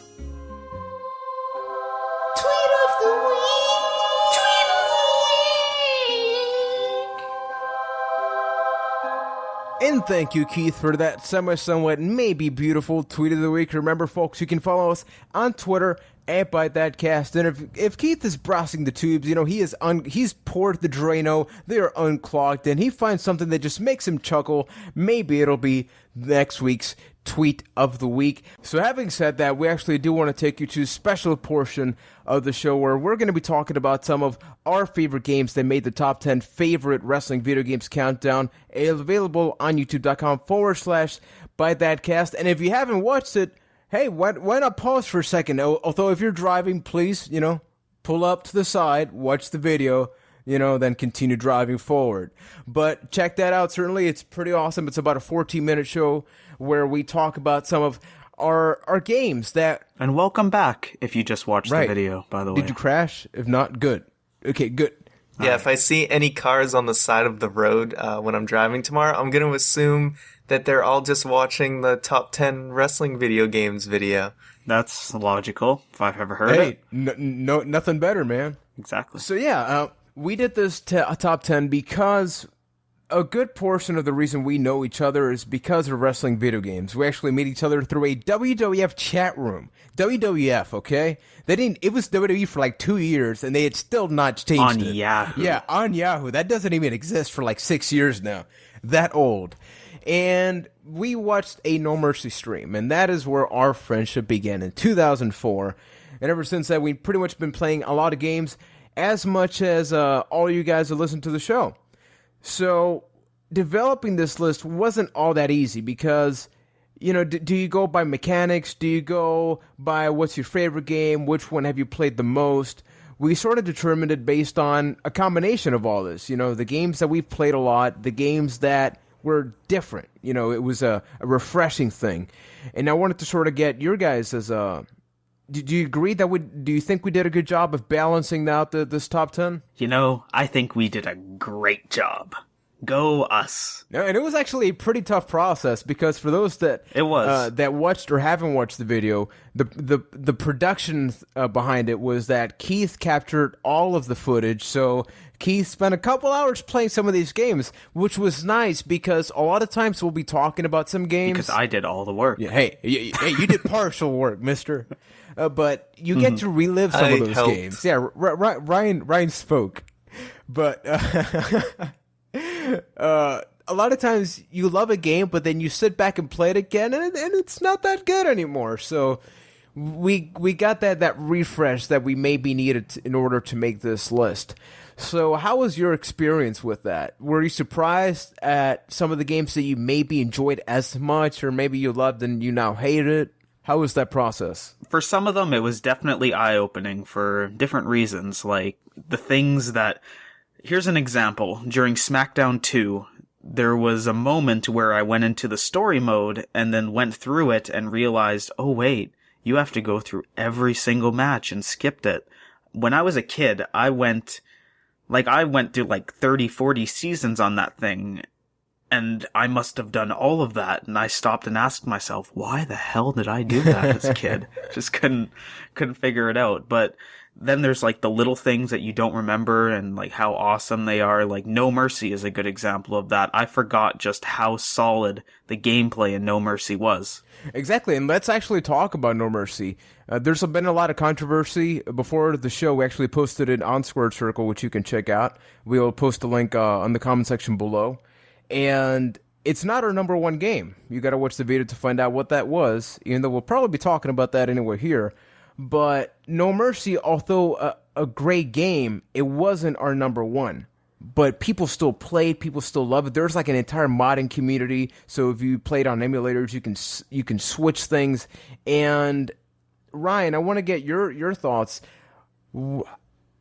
And thank you, Keith, for that somewhat maybe beautiful Tweet of the Week. Remember, folks, you can follow us on Twitter at ByteThatCast. And if Keith is browsing the tubes, you know, he's poured the Drano, they are unclogged, and he finds something that just makes him chuckle. Maybe it'll be next week's Tweet of the Week. So having said that, we actually do want to take you to a special portion of the show where we're going to be talking about some of our favorite games that made the top 10 favorite wrestling video games countdown, available on youtube.com/ByteThatCast. And if you haven't watched it, hey, why not pause for a second? Although if you're driving, please, pull up to the side, watch the video, then continue driving forward. But check that out. Certainly, it's pretty awesome. It's about a 14-minute show where we talk about some of our games that... And welcome back if you just watched the video, by the way. Did you crash? If not, good. Okay, good. Yeah, if I see any cars on the side of the road when I'm driving tomorrow, I'm going to assume that they're all just watching the top 10 wrestling video games video. That's logical, if I've ever heard it. No, nothing better, man. Exactly. So yeah, we did this top 10 because a good portion of the reason we know each other is because of wrestling video games. We actually meet each other through a WWF chat room. WWF, okay? It was WWE for like 2 years, and they had still not changed on it. Yahoo. Yeah, on Yahoo. That doesn't even exist for like 6 years now. That old. And we watched a No Mercy stream, and that is where our friendship began in 2004. And ever since that, we've pretty much been playing a lot of games, as much as all you guys have listened to the show. So developing this list wasn't all that easy because, do you go by mechanics? Do you go by what's your favorite game? Which one have you played the most? We sort of determined it based on a combination of all this. The games that we've played a lot, the games that were different. It was a refreshing thing. And I wanted to sort of get your guys as a... Do you agree that do you think we did a good job of balancing out this top 10? I think we did a great job. Go us. No, and it was actually a pretty tough process because for those that that watched or haven't watched the video, the production behind it was that Keith captured all of the footage. So Keith spent a couple hours playing some of these games, which was nice because a lot of times we'll be talking about some games. Because I did all the work. Yeah, hey, you did partial work, mister. But you get to relive some of those games. Yeah, Ryan spoke. But a lot of times you love a game, but then you sit back and play it again, and it's not that good anymore. So we got that refresh that we maybe needed in order to make this list. So how was your experience with that? Were you surprised at some of the games that you maybe enjoyed as much, or maybe you loved and you now hate it? How was that process? For some of them, it was definitely eye-opening for different reasons, like the things that... Here's an example. During SmackDown 2, there was a moment where I went into the story mode and then went through it and realized, oh wait, you have to go through every single match and skipped it. When I was a kid, I went through like 30, 40 seasons on that thing, and I must have done all of that, and I stopped and asked myself, why the hell did I do that as a kid? Just couldn't figure it out. But then there's like the little things that you don't remember and like how awesome they are. Like No Mercy is a good example of that. I forgot just how solid the gameplay in No Mercy was. Exactly, and let's actually talk about No Mercy. There's been a lot of controversy. Before the show, we actually posted it on Squared Circle, which you can check out. We'll post a link on the comment section below. And it's not our number one game. You got to watch the video to find out what that was, even though we'll probably be talking about that anyway here. But No Mercy, although a great game, it wasn't our number one. But people still played, people still love it. There's like an entire modding community. So if you played on emulators, you can switch things. And Ryan, I want to get your thoughts.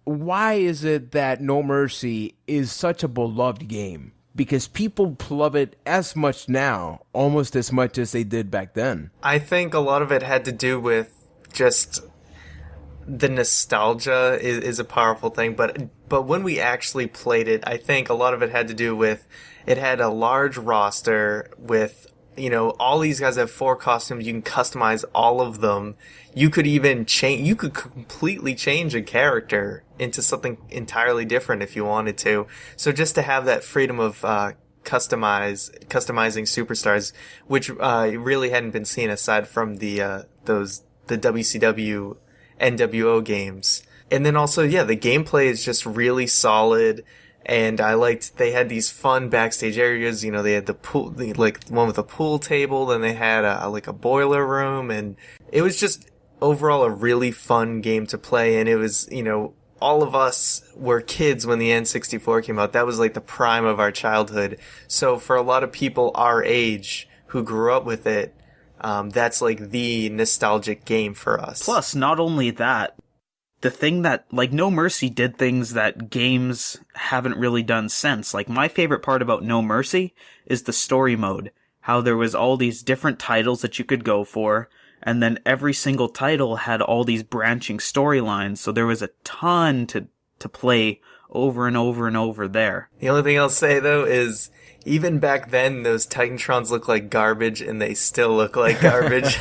Why is it that No Mercy is such a beloved game? Because people love it as much now, almost as much as they did back then. I think a lot of it had to do with just the nostalgia is a powerful thing, but when we actually played it, I think a lot of it had to do with it had a large roster with, you know, all these guys have 4 costumes. You can customize all of them. You could even you could completely change a character into something entirely different if you wanted to. So just to have that freedom of customizing superstars, which really hadn't been seen aside from the WCW NWO games. And then also, yeah, the gameplay is just really solid. And I liked, they had these fun backstage areas, you know, they had the pool, like one with a pool table, then they had a boiler room, and it was just overall a really fun game to play. And it was, you know, all of us were kids when the N64 came out. That was like the prime of our childhood. So for a lot of people our age who grew up with it, that's like the nostalgic game for us. Plus, not only that, the thing that, like, No Mercy did things that games haven't really done since. Like, my favorite part about No Mercy is the story mode. How there was all these different titles that you could go for, and then every single title had all these branching storylines, so there was a ton to play over and over and over there. The only thing I'll say, though, is even back then, those Titantrons look like garbage, and they still look like garbage.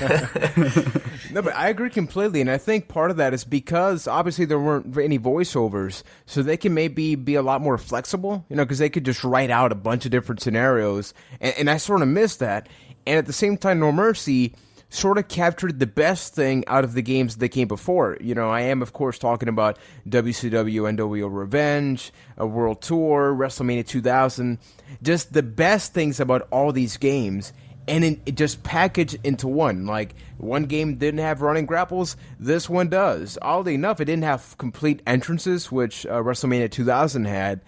No, but I agree completely, and I think part of that is because obviously there weren't any voiceovers, so they can maybe be a lot more flexible, you know, because they could just write out a bunch of different scenarios, and I sort of miss that. And at the same time, No Mercy sort of captured the best thing out of the games that came before. You know, I am, of course, talking about WCW NWO Revenge, a World Tour, WrestleMania 2000, just the best things about all these games, and it just packaged into one. Like, one game didn't have running grapples, this one does. Oddly enough, it didn't have complete entrances, which WrestleMania 2000 had,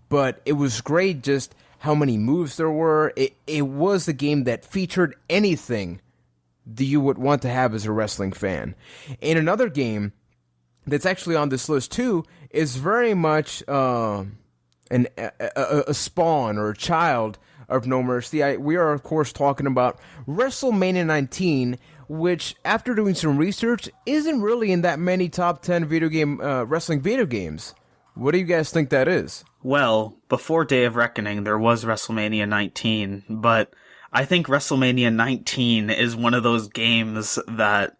but it was great just how many moves there were. It was the game that featured anything that you would want to have as a wrestling fan. And another game that's actually on this list too is very much a spawn or a child of No Mercy. We are, of course, talking about WrestleMania 19, which, after doing some research, isn't really in that many top 10 wrestling video games. What do you guys think that is? Well, before Day of Reckoning, there was WrestleMania 19, but I think WrestleMania 19 is one of those games that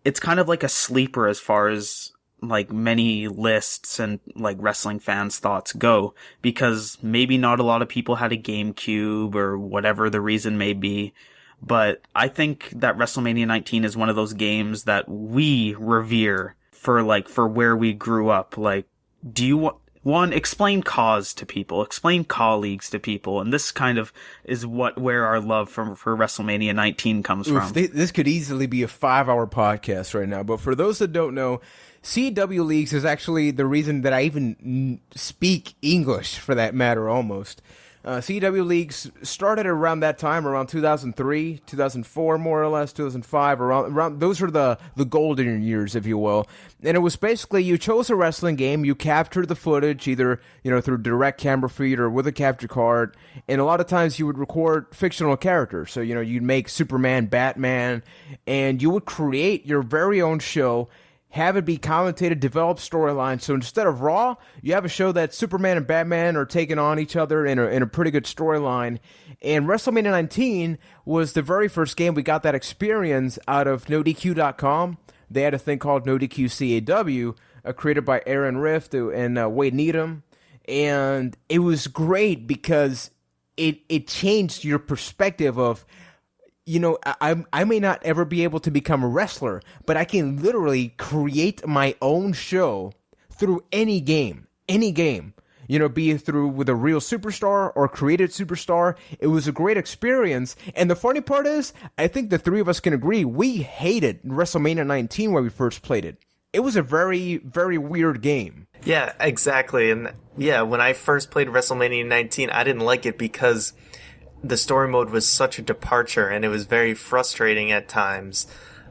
it's kind of like a sleeper as far as like many lists and like wrestling fans' thoughts go, because maybe not a lot of people had a GameCube or whatever the reason may be. But I think that WrestleMania 19 is one of those games that we revere for where we grew up. Like, do you one, explain cause to people, explain colleagues to people, and this kind of is where our love for WrestleMania 19 comes from. This could easily be a 5-hour podcast right now, but for those that don't know, CW Leagues is actually the reason that I even speak English, for that matter, almost. CW Leagues started around that time, around 2003, 2004, more or less, 2005, around those are the golden years, if you will. And it was basically, you chose a wrestling game, you captured the footage, either, through direct camera feed or with a capture card, and a lot of times you would record fictional characters. So, you'd make Superman, Batman, and you would create your very own show, have it be commentated, develop storylines. So instead of Raw, you have a show that Superman and Batman are taking on each other in a pretty good storyline. And WrestleMania 19 was the very first game we got that experience out of NoDQ.com. They had a thing called NoDQ CAW, created by Aaron Rift and Wade Needham. And it was great because it changed your perspective of, I may not ever be able to become a wrestler, but I can literally create my own show through any game, be it through with a real superstar or created superstar. It was a great experience. And the funny part is, I think the three of us can agree, we hated WrestleMania 19 when we first played it. It was a very, very weird game. Yeah, exactly. And yeah, when I first played WrestleMania 19, I didn't like it because the story mode was such a departure, and it was very frustrating at times.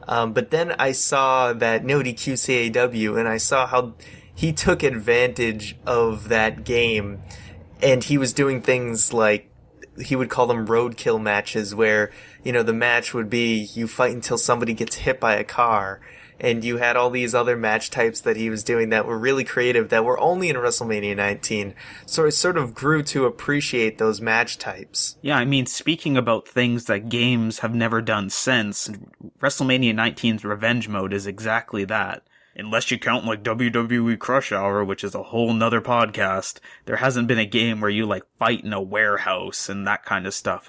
But then I saw that NoDQ CAW, and I saw how he took advantage of that game, and he was doing things like, he would call them roadkill matches, where, the match would be you fight until somebody gets hit by a car. And you had all these other match types that he was doing that were really creative, that were only in WrestleMania 19. So I sort of grew to appreciate those match types. Yeah, I mean, speaking about things that games have never done since, WrestleMania 19's Revenge Mode is exactly that. Unless you count like WWE Crush Hour, which is a whole nother podcast, there hasn't been a game where you fight in a warehouse and that kind of stuff.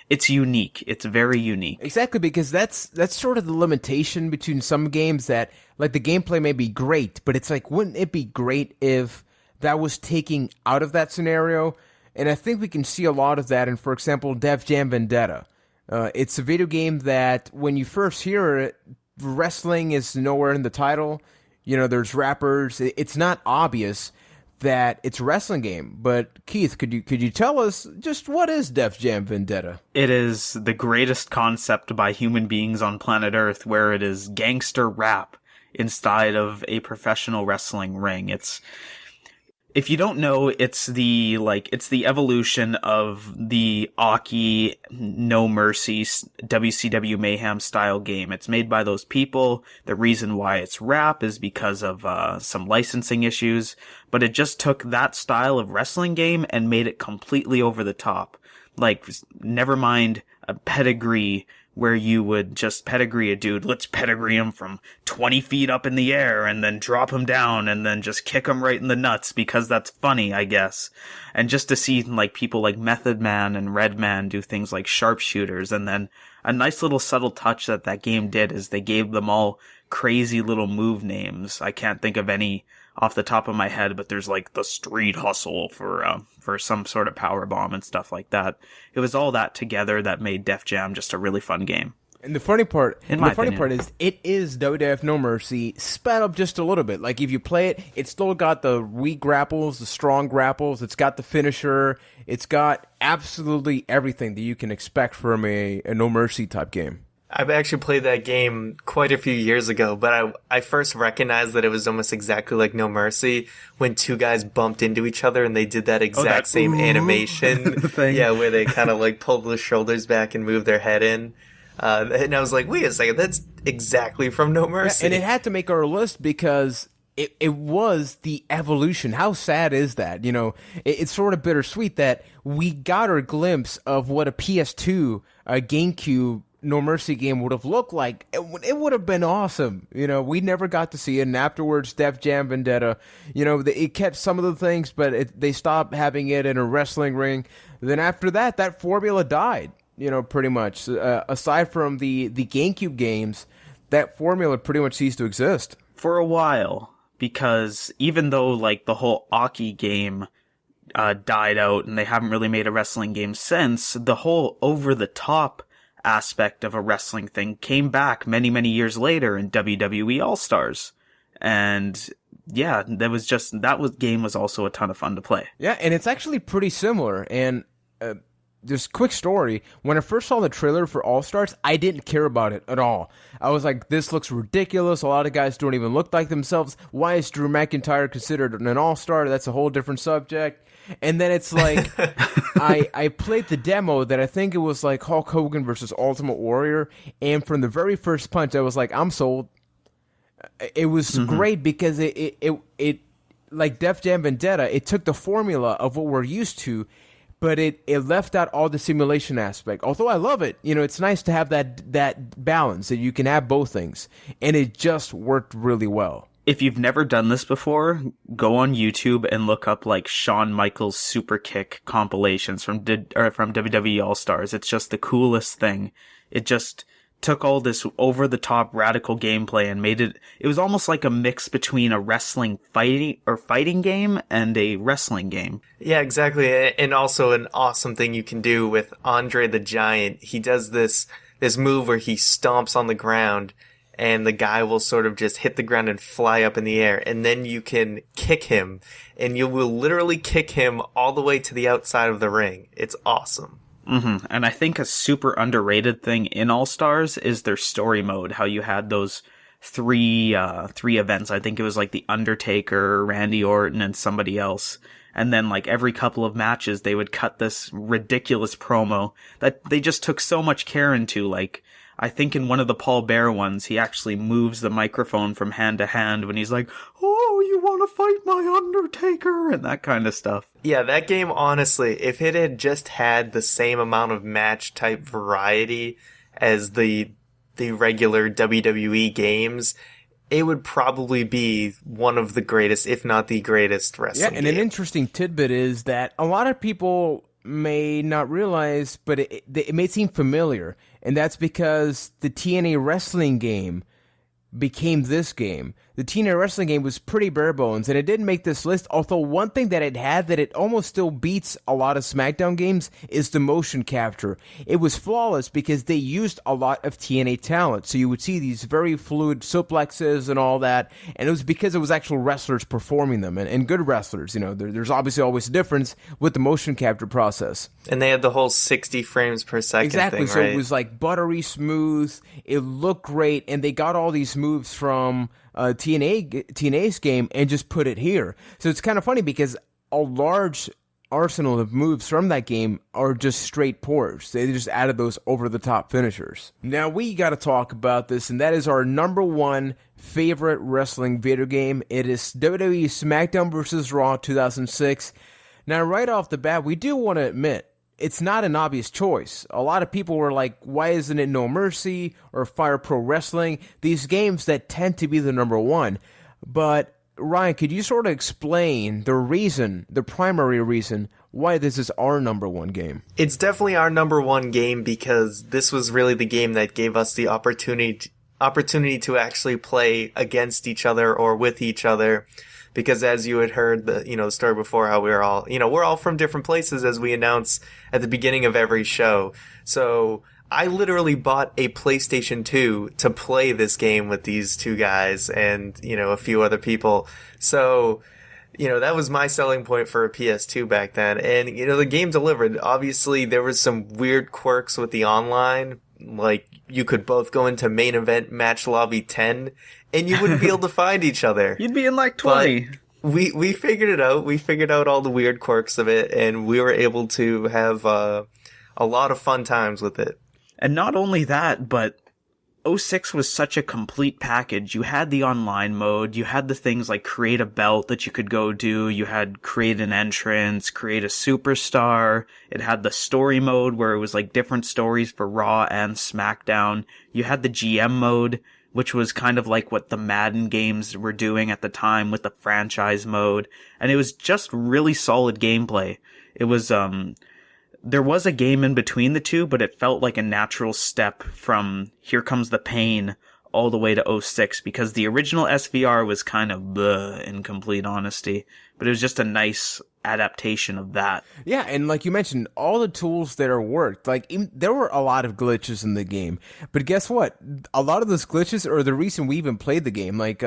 It's unique. It's very unique. Exactly, because that's sort of the limitation between some games that, the gameplay may be great, but it's wouldn't it be great if that was taking out of that scenario? And I think we can see a lot of that in, for example, Def Jam Vendetta. It's a video game that when you first hear it, wrestling is nowhere in the title. There's rappers. It's not obvious that it's a wrestling game. But Keith, could you tell us just what is Def Jam Vendetta? It is the greatest concept by human beings on planet Earth, where it is gangster rap inside of a professional wrestling ring. If you don't know, it's the evolution of the Aki No Mercy WCW Mayhem style game. It's made by those people. The reason why it's rap is because of some licensing issues, but it just took that style of wrestling game and made it completely over the top. Never mind a pedigree where you would just pedigree a dude. Let's pedigree him from 20 feet up in the air and then drop him down and then just kick him right in the nuts because that's funny, I guess. And just to see people like Method Man and Redman do things like sharpshooters. And then a nice little subtle touch that game did is they gave them all crazy little move names. I can't think of any off the top of my head, but there's the Street Hustle for some sort of power bomb and stuff like that. It was all that together that made Def Jam just a really fun game. And the funny part is it is WWF No Mercy sped up just a little bit. If you play it, it's still got the weak grapples, the strong grapples. It's got the finisher. It's got absolutely everything that you can expect from a No Mercy type game. I've actually played that game quite a few years ago, but I first recognized that it was almost exactly like No Mercy when two guys bumped into each other and they did that exact same animation. Thing. Yeah, where they kind of pulled the shoulders back and moved their head in. And I was like, wait a second, that's exactly from No Mercy. Yeah, and it had to make our list because it was the evolution. How sad is that? It's sort of bittersweet that we got our glimpse of what a PS2, a GameCube No Mercy game would have looked like. It would have been awesome. We never got to see it. And afterwards, Def Jam Vendetta, it kept some of the things, but they stopped having it in a wrestling ring. Then after that formula died, pretty much. Aside from the GameCube games, that formula pretty much ceased to exist. For a while. Because even though, like, the whole Aki game died out and they haven't really made a wrestling game since, the whole over-the-top aspect of a wrestling thing came back many, many years later in WWE All-Stars. And, yeah, game was also a ton of fun to play. Yeah, and it's actually pretty similar. And just quick story, when I first saw the trailer for All-Stars, I didn't care about it at all. I was like, this looks ridiculous. A lot of guys don't even look like themselves. Why is Drew McIntyre considered an All-Star? That's a whole different subject. And then it's like, I played the demo that I think it was like Hulk Hogan versus Ultimate Warrior, and from the very first punch, I was like, I'm sold. It was great because it like Def Jam Vendetta, it took the formula of what we're used to, but it left out all the simulation aspect. Although I love it, it's nice to have that balance, that you can have both things. And it just worked really well. If you've never done this before, go on YouTube and look up like Shawn Michaels super kick compilations from WWE All-Stars. It's just the coolest thing. It just took all this over-the-top radical gameplay and made it was almost like a mix between a wrestling fighting game and a wrestling game. Yeah, exactly. And also an awesome thing you can do with Andre the Giant. He does this move where he stomps on the ground and the guy will sort of just hit the ground and fly up in the air, and then you can kick him, and you will literally kick him all the way to the outside of the ring. It's awesome. Mm-hmm. And I think a super underrated thing in All-Stars is their story mode, how you had those three events. I think it was like The Undertaker, Randy Orton, and somebody else. And then like every couple of matches, they would cut this ridiculous promo that they just took so much care into. Like, I think in one of the Paul Bear ones, he actually moves the microphone from hand to hand when he's like, "Oh, you want to fight my Undertaker?" and that kind of stuff. Yeah, that game, honestly, if it had just had the same amount of match-type variety as the regular WWE games, it would probably be one of the greatest, if not the greatest, wrestling game. An interesting tidbit is that a lot of people may not realize, but it may seem familiar, and that's because the TNA wrestling game became this game. The TNA wrestling game was pretty bare bones, and it didn't make this list, although one thing that it had that it almost still beats a lot of SmackDown games is the motion capture. It was flawless because they used a lot of TNA talent, so you would see these very fluid suplexes and all that, and it was because it was actual wrestlers performing them, and good wrestlers. There's obviously always a difference with the motion capture process. And they had the whole 60 frames per second exactly, thing, so right? it was like buttery smooth, it looked great, and they got all these moves from TNA's game and just put it here. So it's kind of funny because a large arsenal of moves from that game are just straight ports. They just added those over-the-top finishers. Now we got to talk about this, and that is our number one favorite wrestling video game. It is WWE SmackDown vs. Raw 2006. Now right off the bat, we do want to admit, it's not an obvious choice. A lot of people were like, why isn't it No Mercy or Fire Pro Wrestling? These games that tend to be the number one. But, Ryan, could you sort of explain the primary reason why this is our number one game? It's definitely our number one game because this was really the game that gave us the opportunity to actually play against each other or with each other. Because as you had heard the story before, how we're all from different places, as we announce at the beginning of every show. So I literally bought a PlayStation 2 to play this game with these two guys and, a few other people. So, that was my selling point for a PS2 back then. And, the game delivered. Obviously, there was some weird quirks with the online. Like, you could both go into main event match lobby 10 and you wouldn't be able to find each other. You'd be in like 20. But we figured it out. We figured out all the weird quirks of it, and we were able to have a lot of fun times with it. And not only that, but 06 was such a complete package. You had the online mode, you had the things like create a belt that you could go do, you had create an entrance, create a superstar, it had the story mode where it was like different stories for Raw and SmackDown, you had the GM mode, which was kind of like what the Madden games were doing at the time with the franchise mode, and it was just really solid gameplay. It was, there was a game in between the two, but it felt like a natural step from Here Comes the Pain all the way to 06, because the original SVR was kind of bleh, in complete honesty, but it was just a nice adaptation of that. Yeah, and like you mentioned, all the tools there worked. Like, there were a lot of glitches in the game, but guess what? A lot of those glitches are the reason we even played the game. Like,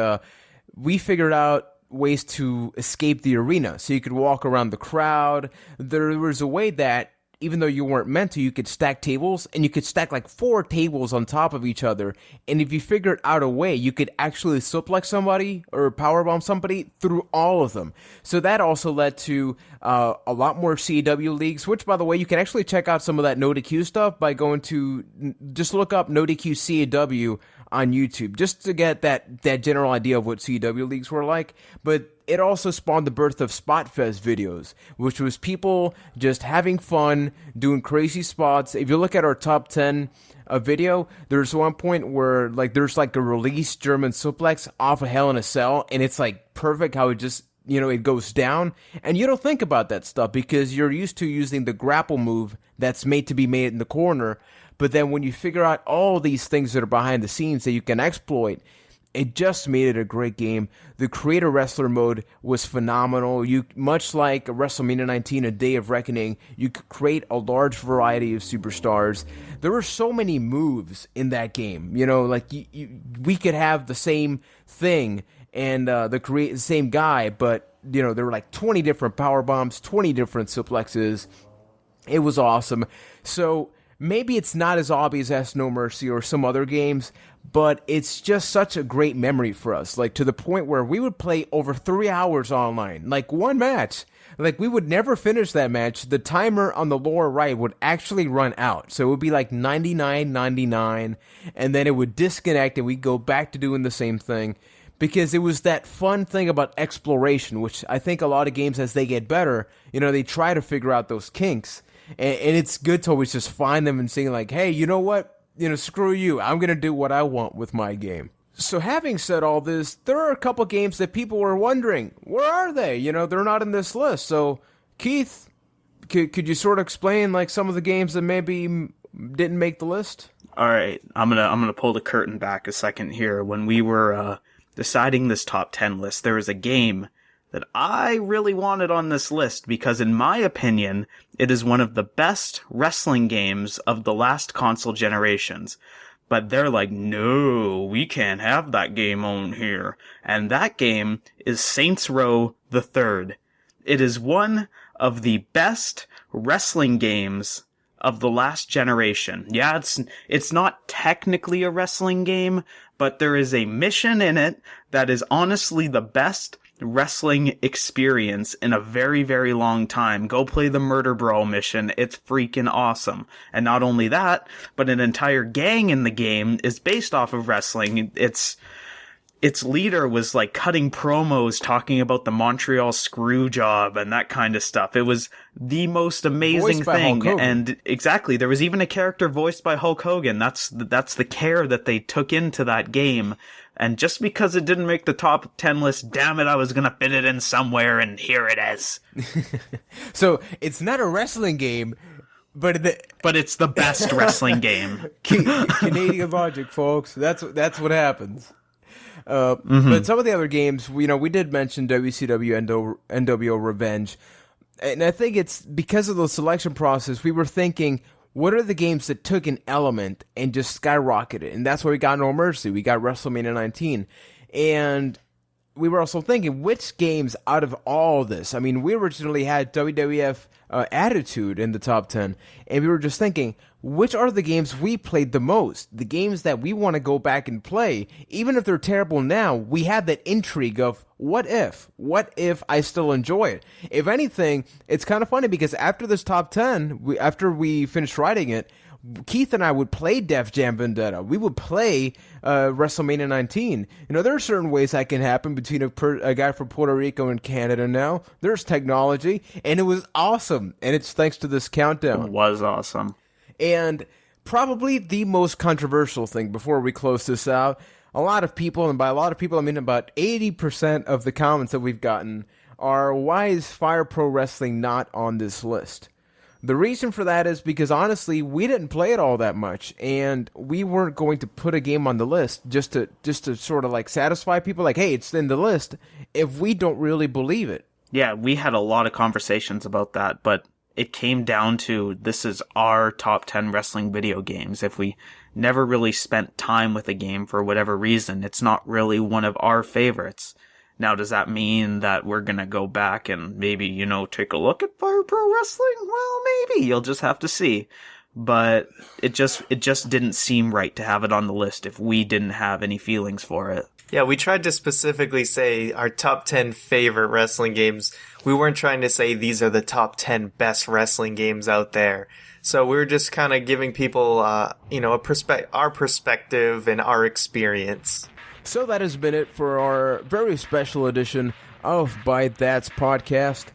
we figured out ways to escape the arena, so you could walk around the crowd. There was a way that even though you weren't meant to, you could stack tables, and you could stack like 4 tables on top of each other. And if you figured out a way, you could actually suplex somebody or powerbomb somebody through all of them. So that also led to a lot more CW leagues, which, by the way, you can actually check out some of that NoDQ stuff by going to, just look up NoDQ CW on YouTube, just to get that general idea of what CW leagues were like. But it also spawned the birth of Spotfest videos, which was people just having fun, doing crazy spots. If you look at our top 10 video, there's one point where like there's like a released German suplex off of Hell in a Cell, and it's like perfect how it just, it goes down. And you don't think about that stuff because you're used to using the grapple move that's made to be made in the corner. But then when you figure out all these things that are behind the scenes that you can exploit, it just made it a great game. The Creator Wrestler mode was phenomenal. Much like WrestleMania 19, A Day of Reckoning, you could create a large variety of superstars. There were so many moves in that game. We could have the same thing and the same guy, but there were like 20 different power bombs, 20 different suplexes. It was awesome. So maybe it's not as obvious as No Mercy or some other games, but it's just such a great memory for us, like to the point where we would play over 3 hours online, like one match. Like, we would never finish that match. The timer on the lower right would actually run out. So it would be like 99.99, and then it would disconnect and we'd go back to doing the same thing. Because it was that fun thing about exploration, which I think a lot of games, as they get better, they try to figure out those kinks. And it's good to always just find them and say like, hey, you know what? Screw you. I'm going to do what I want with my game. So having said all this, there are a couple games that people were wondering, where are they? They're not in this list. So, Keith, could you sort of explain like some of the games that maybe didn't make the list? All right. I'm going to pull the curtain back a second here. When we were deciding this top 10 list, there was a game that I really wanted on this list because, in my opinion, it is one of the best wrestling games of the last console generations. But they're like, no, we can't have that game on here. And that game is Saints Row the Third. It is one of the best wrestling games of the last generation. Yeah, it's not technically a wrestling game, but there is a mission in it that is honestly the best wrestling experience in a very, very long time. Go play the Murder Brawl mission. It's freaking awesome. And not only that, but an entire gang in the game is based off of wrestling. Its leader was like cutting promos talking about the Montreal screw job and that kind of stuff. It was the most amazing thing. And exactly, there was even a character voiced by Hulk Hogan. That's the care that they took into that game. And just because it didn't make the top 10 list, damn it, I was going to fit it in somewhere, and here it is. So, it's not a wrestling game, but it's the best wrestling game. Canadian logic, folks. That's what happens. But some of the other games, we did mention WCW NWO Revenge. And I think it's because of the selection process, we were thinking, what are the games that took an element and just skyrocketed? And that's why we got No Mercy. We got WrestleMania 19. And we were also thinking, which games out of all this? I mean, we originally had WWF Attitude in the top 10. And we were just thinking, which are the games we played the most? The games that we want to go back and play. Even if they're terrible now, we have that intrigue of, what if? What if I still enjoy it? If anything, it's kind of funny because after this top 10, after we finished writing it, Keith and I would play Def Jam Vendetta. We would play WrestleMania 19. There are certain ways that can happen between a guy from Puerto Rico and Canada now. There's technology, and it was awesome. And it's thanks to this countdown. It was awesome. And probably the most controversial thing before we close this out, a lot of people, and by a lot of people I mean about 80% of the comments that we've gotten are, why is Fire Pro Wrestling not on this list? The reason for that is because, honestly, we didn't play it all that much, and we weren't going to put a game on the list just to sort of like satisfy people, like, hey, it's in the list, if we don't really believe it. Yeah, we had a lot of conversations about that, but it came down to, this is our top 10 wrestling video games. If we never really spent time with a game for whatever reason, it's not really one of our favorites. Now, does that mean that we're going to go back and maybe, take a look at Fire Pro Wrestling? Well, maybe. You'll just have to see. But it just didn't seem right to have it on the list if we didn't have any feelings for it. Yeah, we tried to specifically say our top 10 favorite wrestling games. We weren't trying to say these are the top 10 best wrestling games out there. So we were just kind of giving people, our perspective and our experience. So that has been it for our very special edition of Byte That's Podcast.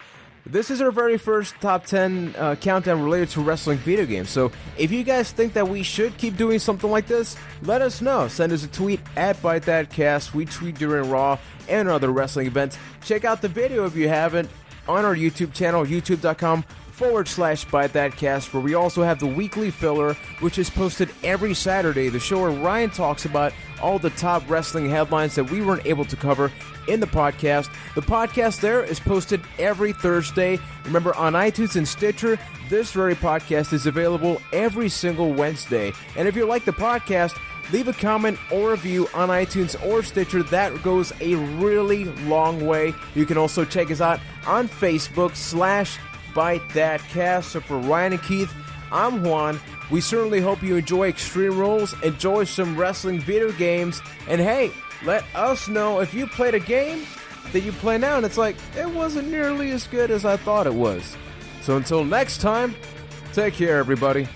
This is our very first top 10 countdown related to wrestling video games. So if you guys think that we should keep doing something like this, let us know. Send us a tweet at ByteThatCast. We tweet during Raw and other wrestling events. Check out the video if you haven't on our YouTube channel, youtube.com/ByteThatCast, where we also have the weekly filler, which is posted every Saturday. The show where Ryan talks about all the top wrestling headlines that we weren't able to cover in the podcast. The podcast there is posted every Thursday. Remember, on iTunes and Stitcher, this very podcast is available every single Wednesday. And if you like the podcast, leave a comment or review on iTunes or Stitcher. That goes a really long way. You can also check us out on Facebook /ByteThatCast. So for Ryan and Keith, I'm Juan. We certainly hope you enjoy Extreme Rules, enjoy some wrestling video games, and hey, let us know if you played a game that you play now and it's like, it wasn't nearly as good as I thought it was. So until next time, take care, everybody.